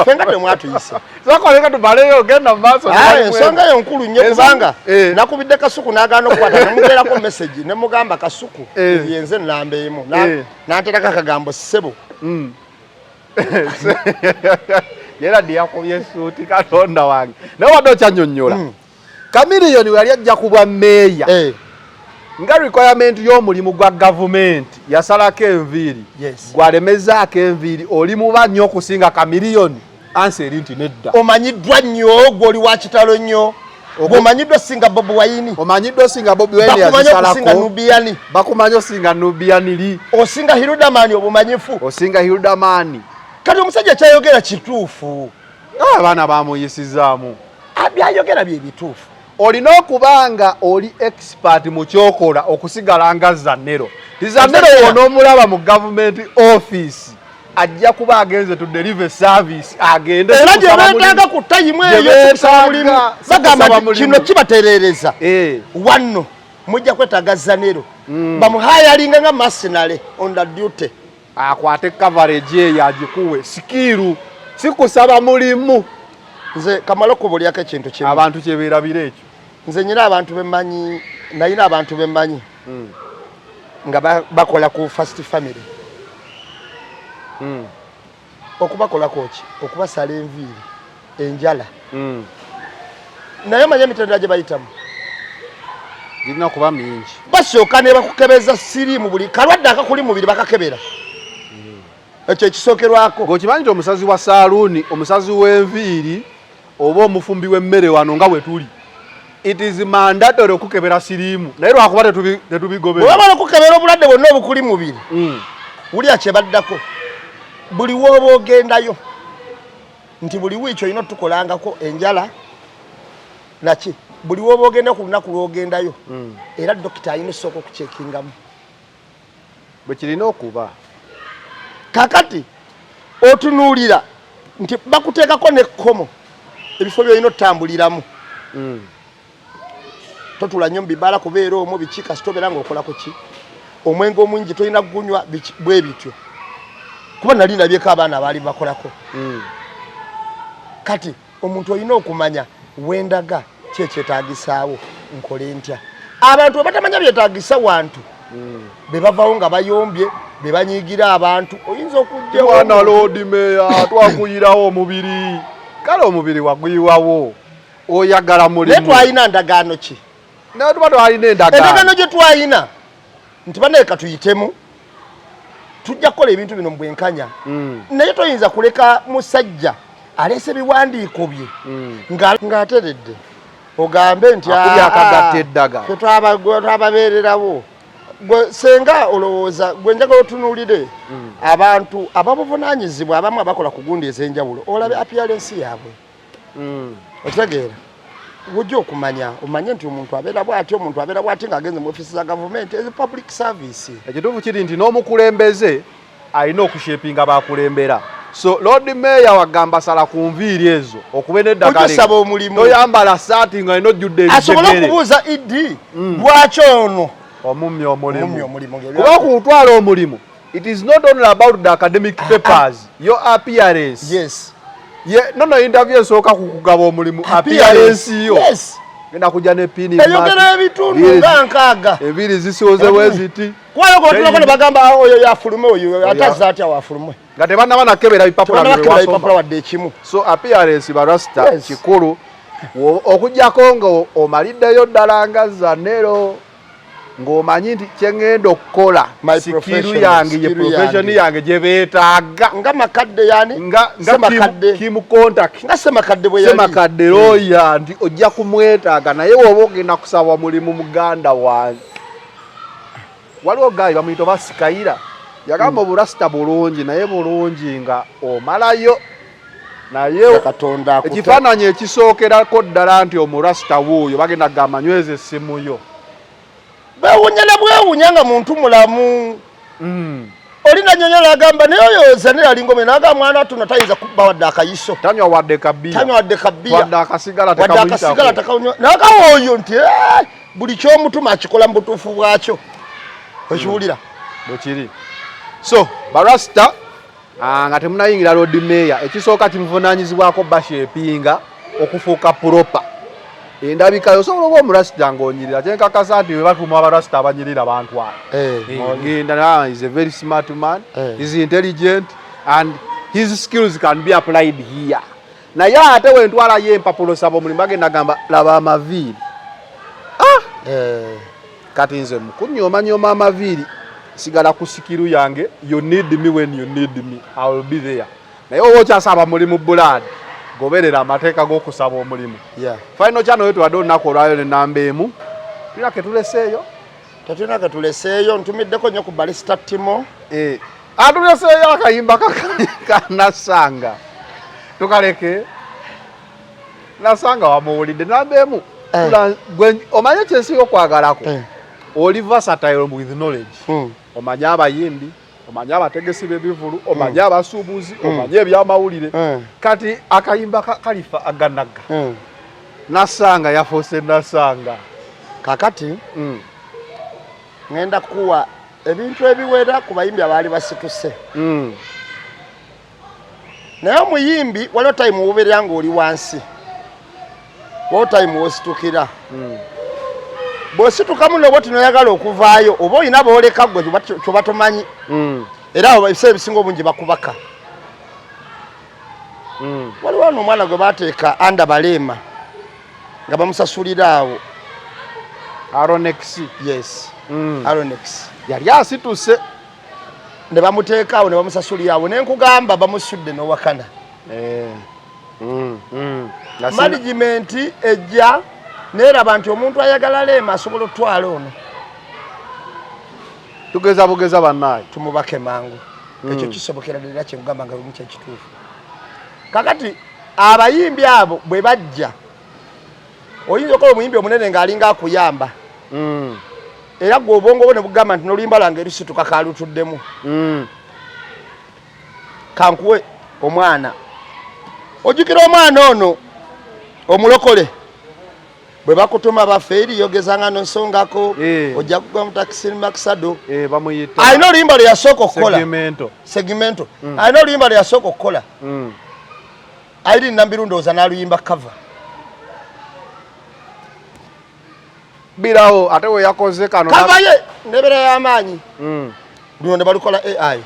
Speaker 3: fenga temwatuyisa
Speaker 4: sokoleka tubaleyo ogenda mu maaso
Speaker 3: ensonga yo nkulu nnyo kubanga nakubidde Kasuku n'agaana okukwata nemuteerako message ne mugamba Kasuku yenze nlambeemu n'anteerako akagambo ssebo
Speaker 4: Gerard yakubye suuti Katonda wange naye wadde okyannyonnyola Chameleone yali ajja kuba meeya nga requirement y'omulimu gwa government yasalako enviiri gwalemezaako enviiri oli muba nnyo okusinga Chameleone anseri nti nedda
Speaker 3: omanyiddwa nnyo gw'oli wa kitalo nnyo omanyiddwa osinga Bobi Wine
Speaker 4: omanyiddwa osinga Bobi Wine
Speaker 3: yazisalako
Speaker 4: bakumanyi osinga Nubianili
Speaker 3: osinga Hiludamani obumanyifu
Speaker 4: osinga Hiludamani
Speaker 3: kati omusajja kyayogera kituufu
Speaker 4: abaana bamuyisizaamu
Speaker 3: byayogera bye bituufu
Speaker 4: olina okubanga oli expert mu kyokola okusigala nga Zanero Zanero onoomulaba mu government office ajja kuba agenze to deliver service agende
Speaker 3: era gye beetaaga ku tayimu eyo kusaba mulimu bagamba kino kibatereereza wanno mujja kwetaaga Zanero bamuhayalinga nga mercenary on the duty
Speaker 4: akwate coverage eyo agikuwe sikiru sikusaba mulimu
Speaker 3: nze kamala okubulyako ekintu kimu
Speaker 4: abantu kyebeerabira ekyo
Speaker 3: nze nyina abantu bemmanyi nayina abantu bemmanyi nga bakola ku first family okubakolako ki okubasala enviiri enjala naye manya emitendera gye bayitamu
Speaker 4: girina kuba mingi
Speaker 3: basooka ne bakukebeza siriimu buli kalwadde akakuli mubiri bakakebera ekyo ekisookerwako
Speaker 4: ng'okimanyi nti omusazi wa saaluuni omusazi w'enviiri oba omufumbi w'emmere wano nga bwe tuli it is mandatory okukebera siriimu naye lwakuba tetubigobera
Speaker 3: wabala okukebera obulwadde bwonna obukuli mubiri wulya kyebaddako buli wooba ogendayo nti buli wiiki olina otukolangako enjala naki buli wooba ogenda ku lunaku lw'ogendayo era dokita alina esooka okucekingamu
Speaker 4: bwe kirina okuba
Speaker 3: kakati otunuulira nti bakuteekako nekkomo ebifo byolina otutambuliramu totula nnyo mubibala kubeera omwo biki kasita obeera ng'okolako ki omwenge omwingi tolina gunywa bwe bityo kuba nali nabyeko abaana baali bakolako kati omuntu olina okumanya wendaga kyekyetaagisaawo nkole ntya abantu abatamanya byetaagisa wantu be bavawo nga bayombye be banyiigira abantu oyinza okujja
Speaker 4: mwana loodi meya twakuyirawo omubiri kale omubiri waguyiwawo oyagala mulimu
Speaker 3: naye twalina ndagaano ki
Speaker 4: naye tuba twalina
Speaker 3: endagaano gye twalina nti banaye katuyitemu tujja kukola ebintu bino mu bwenkanya naye toyinza kuleka musajja aleese ebiwandiiko bye ng'ateredde ogambe nti
Speaker 4: akagatta eddaga
Speaker 3: twababeererawo senga olowooza gwe njagala otunuulire abantu ababuvunaanyizibwa abamu abakola ku gundi ez'enjawulo olabe appearance yaabwe okitegeera wujja okumanya omanye nti omuntu abeera bw'ati omuntu abeera bw'ati ng'agenze mu ofiisi za gavumenti ezi public service.
Speaker 4: Ekituufu kiri nti n'omukulembeze alina okushepinga bakulembera. So Lord Mayor wagamba sala ku nviiri ezo okuba n'eddagala
Speaker 3: okusaba omulimu
Speaker 4: toyambala saati nga ino ojjudde
Speaker 3: asobola okubuuza idi lwaki ono
Speaker 4: omummi omulimu kuba kutwala omulimu. It is not only about the academic papers, your appearance.
Speaker 3: Yes.
Speaker 4: Nono interview esooka kukugaba omulimu appearance yo.
Speaker 3: Yes.
Speaker 4: Ngenda kujja ne pini
Speaker 3: eyogera ebitundu nga nkaaga
Speaker 4: ebiri zisoze weziti
Speaker 3: kwayo ko tulako ne bagamba oyo yafulume oyo ataza atya wafulume
Speaker 4: nga tebana nakebera bipapula
Speaker 3: wadde ekimu.
Speaker 4: So appearance barasta kikulu okujjako nga omaliddeyo ddala nga zanero ng'omanyi nti kyengenda okukola sikiru yange ye profession yange gye beetaaga
Speaker 3: nga makadde yani
Speaker 4: nga Kim contact
Speaker 3: nga semakadde bwe yali
Speaker 4: semakadde loya nti ojja kumwetaaga naye woba ogenda kusaba mulimu muganda wange. Waliwo gayi bamuyita basikayira yagamba oburasita bulungi naye bulungi nga omalayo naye ekifaananyi ekisookerako ddala nti omurasita wuuyo bagenda kugamba nyweza essimu yo
Speaker 3: bewunyana bwewunya nga muntu mulamu. Olina nyonyola agamba naye oyo zanira alingome naga mwana tuna tayinza kubba wadde akayiso
Speaker 4: tanywa wadde kabbiya wadde akasigala
Speaker 3: tekawunywa naga oyo nti buli ky'omutuma akikola mu butuufu bwakyo okiwulira
Speaker 4: bwe kiri. So barasita nga temunayingira Lord Mayor ekisooka kimuvunaanyizibwako bashepinga okufuuka proper endabika osobola oba omurasita ng'onyirira kyenkakasa nti we batuma abarasita abanyirira abantu ngenda is a very smart man, is intelligent and his skills can be applied here. Naye ate wentwalayo empapulo saba omulimu bagenda gamba laba amaviiri kati nze mukunyomanyoma amaviiri sigala ku sikiru yange you need me when you need me I will be there. Naye oba okyasaba mulimu buladi goberera amateeka g'okusaba omulimu. Final channel yetu wadde olunaku olwayo ne namba emu tulina ketuleseeyo
Speaker 3: tetulina ketuleseeyo ntumiddeko nnyo ku Balista Timo
Speaker 4: atuleseeyo akayimba kanasanga tukaleke nasanga wamuwulidde namba emu omanye kyensi okwagalako oli versatile with knowledge omanye abayimbi omanye abategesi b'ebivulu omanye abasuubuzi omanye ebyamawulire kati akayimba kalifa aganaga nasanga yafuuse nasanga
Speaker 3: kakati ngenda kuwa ebintu ebiwera ku bayimbi abaali basituse naye omuyimbi waliwo time wobeera nga oli wansi waliwo time wositukira bw'osituka muno bw'oti noyagala okuvaayo oba olina booleka gwe kyoba tomanyi era abo ebiseera ebisinga obungi bakubaka. Waliwo ono omwana gwe baateeka anda baleema nga bamusasulira awo
Speaker 4: Aronex.
Speaker 3: Yes. Aronex
Speaker 4: yali asituse
Speaker 3: ne bamuteeka awo ne bamusasulira awo nenkugamba bamusudde n'owakana management ejja neeraba nti omuntu ayagala leema asobola otwala ono
Speaker 4: tugeza bugeza bannaye
Speaker 3: tumubake mangu ekyo kisobokera ddala kyekugamba nga bimu kyekituufu. Kakati abayimbi abo bwe bajja oyinza okola omuyimbi omunene ng'alinga akuyamba era gwe obwongo bwo ne bugamba nti n'oluyimba lwange erusituka kaalutuddemu kankuwe omwana ojjukira omwana ono omulokole bwe bakutuma bafeeri yogezanga nonsongako ojja kugwa mu takisi makisado alina oluyimba lwe yasooka okukola segimento alina oluyimba lwe yasooka okukola ayiri nambiru ndowooza n'aluyimba kava
Speaker 4: birawo ate we yakoze kano
Speaker 3: kava ye ndebera y'amaanyi luno ne balukola AI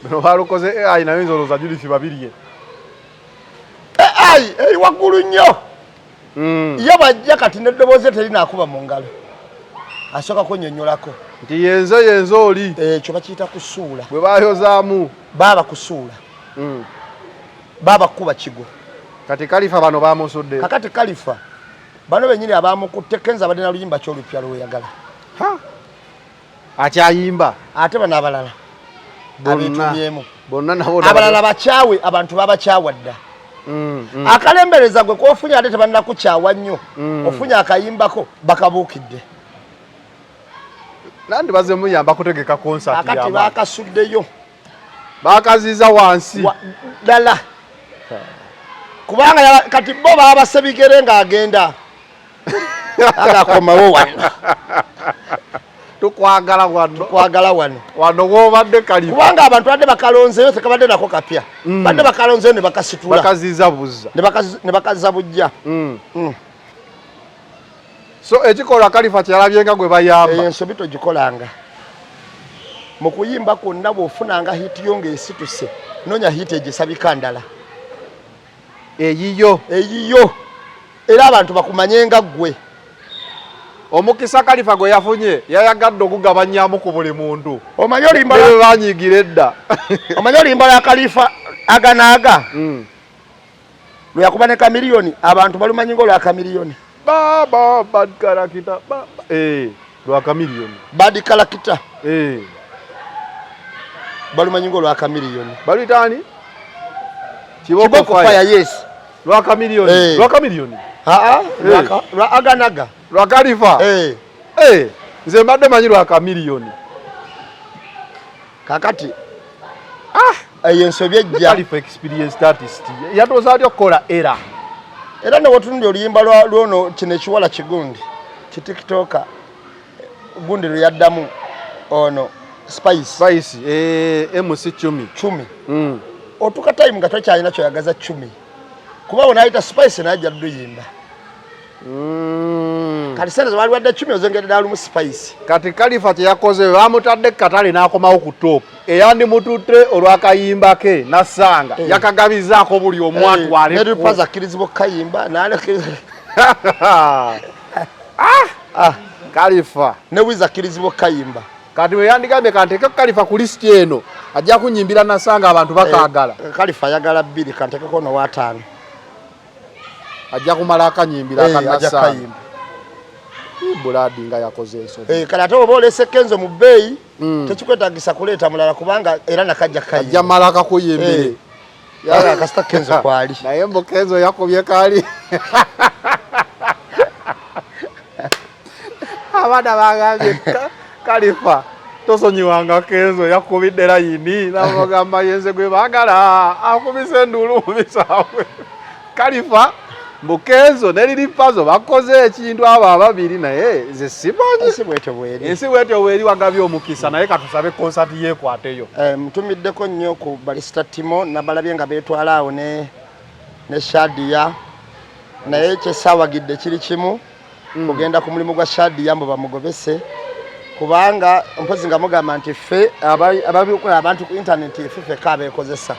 Speaker 4: bino balukoze AI nayo nzolooza Judith babirye
Speaker 3: AI eri waggulu nnyo ye bajja kati neddoboozi terinakuba mu ngalo asooka kunnyonnyolako
Speaker 4: nti yenze oli
Speaker 3: ekyo bakiyita kusuula
Speaker 4: bwe bayozaamu
Speaker 3: baaba kusuula baaba kuba kigo
Speaker 4: kati Kalifa bano bamusudde
Speaker 3: kakati Kalifa bano benyini abamukutte kenza abadde na luyimba kyolupya lweyagala
Speaker 4: akyayimba
Speaker 3: ate bano abalala abeetumyemu
Speaker 4: bonna nabo
Speaker 3: abalala bakyawe abantu babakyawa dda akalembereza gwe kofunya ate tebanna kukyawa nnyo ofunya akayimbako bakabuukidde
Speaker 4: nandi baze muyamba kutegeka concert
Speaker 3: akati bakasuddeyo
Speaker 4: bakaziza wansi
Speaker 3: ddala kubanga kati bo babasebigere ng'agenda agakomawo wano
Speaker 4: tukwagala wano wobadde Khalifa
Speaker 3: kubanga abantu badde bakalonzeyo tekabadde nako kapya badde bakalonzeyo ne bakasitula
Speaker 4: bakaziza buzza
Speaker 3: ne bakaziza bujja
Speaker 4: so ekikolwa Khalifa kyalabye nga gwe bayamba
Speaker 3: ensobi togikolanga mu kuyimba kwonna bw'ofunanga hiti yo ng'esituse noonya hiti egisabika ndala
Speaker 4: eyiyo
Speaker 3: era abantu bakumanye nga ggwe
Speaker 4: omukisa Khalifa gwe yafunye yayagadde okugabanyamu ku buli muntu
Speaker 3: omanyi
Speaker 4: banyigira edda
Speaker 3: omanyi olimba lya Khalifa aganaaga lwe yakuba ne kamiliyoni abantu balumanyi ng'olwa kamiliyoni
Speaker 4: baba bad karakita lwa kamiliyoni
Speaker 3: bad karakita balumanyi ng'olwa kamiliyoni
Speaker 4: baluyitani
Speaker 3: kiboko fire yes
Speaker 4: lwa kamiliyoni
Speaker 3: lwa aganaga
Speaker 4: lwa Khalifa nze mbadde manyi lwa kamiliyoni
Speaker 3: kakati eyo ensobi ejja
Speaker 4: Khalifa experienced artist yatoosa atya okukola era
Speaker 3: ne wotunundi oluyimba lwono kino ekiwala kigundi kitiktoka gundi lwe yaddamu ono spice
Speaker 4: MC 10
Speaker 3: otuka time nga tokyalina kyoyagaza 10 kuba wenaayita spice najja luyimba kati sente ze waliwadde 10 ozengedde dalumu spice
Speaker 4: kati Khalifa kyeyakoze bamutadde katale n'akomawo ku top eyandimutute olw'akayimba ke nasanga yakagabizaako buli omu
Speaker 3: atwalenerupaza akkirizibwa okukayimba
Speaker 4: Khalifa
Speaker 3: ne wiza akkirizibwa okukayimba
Speaker 4: kati weyandigambye kanteke Khalifa ku lisiti eno ajja kunyimbira nasanga abantu bakaagala
Speaker 3: Khalifa ayagala 2 kantekeko n'owaataano
Speaker 4: ajja kumala akanyimbira akanasanga buladi nga yakoze ensobi
Speaker 3: kale ate oba olese Kenzo mu bbeeyi tekikwetagisa kuleeta mulala kubanga era nakajja kayimba
Speaker 4: ajja mala akakuyimbire
Speaker 3: yala kasita Kenzo kwali
Speaker 4: naye mbo Kenzo yakubye kali abana bagambye Khalifa tosonyiwanga Kenzo yakubidde layini namugamba yenze gwe baagala akubise endulu mubisaabwe Khalifa mbu Kenzo ne Lilipazo bakoze ekintu abo ababiri naye nze simanyi ensi bwetyo bweri wagabye omukisa naye katusabe concert yekwateyo
Speaker 3: mutumiddeko nnyo ku Balista Timo nabalabye nga beetwala awo ne Shadia naye kyesaawagidde kiri kimu kugenda ku mulimu gwa Shadia mbu bamugobese kubanga mpozi nga mugamba nti ffe ababikola abantu ku internet ffe kabeekozesa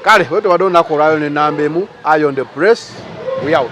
Speaker 4: kale wetu wadona kolwayo ne namba emu Iron the Press we out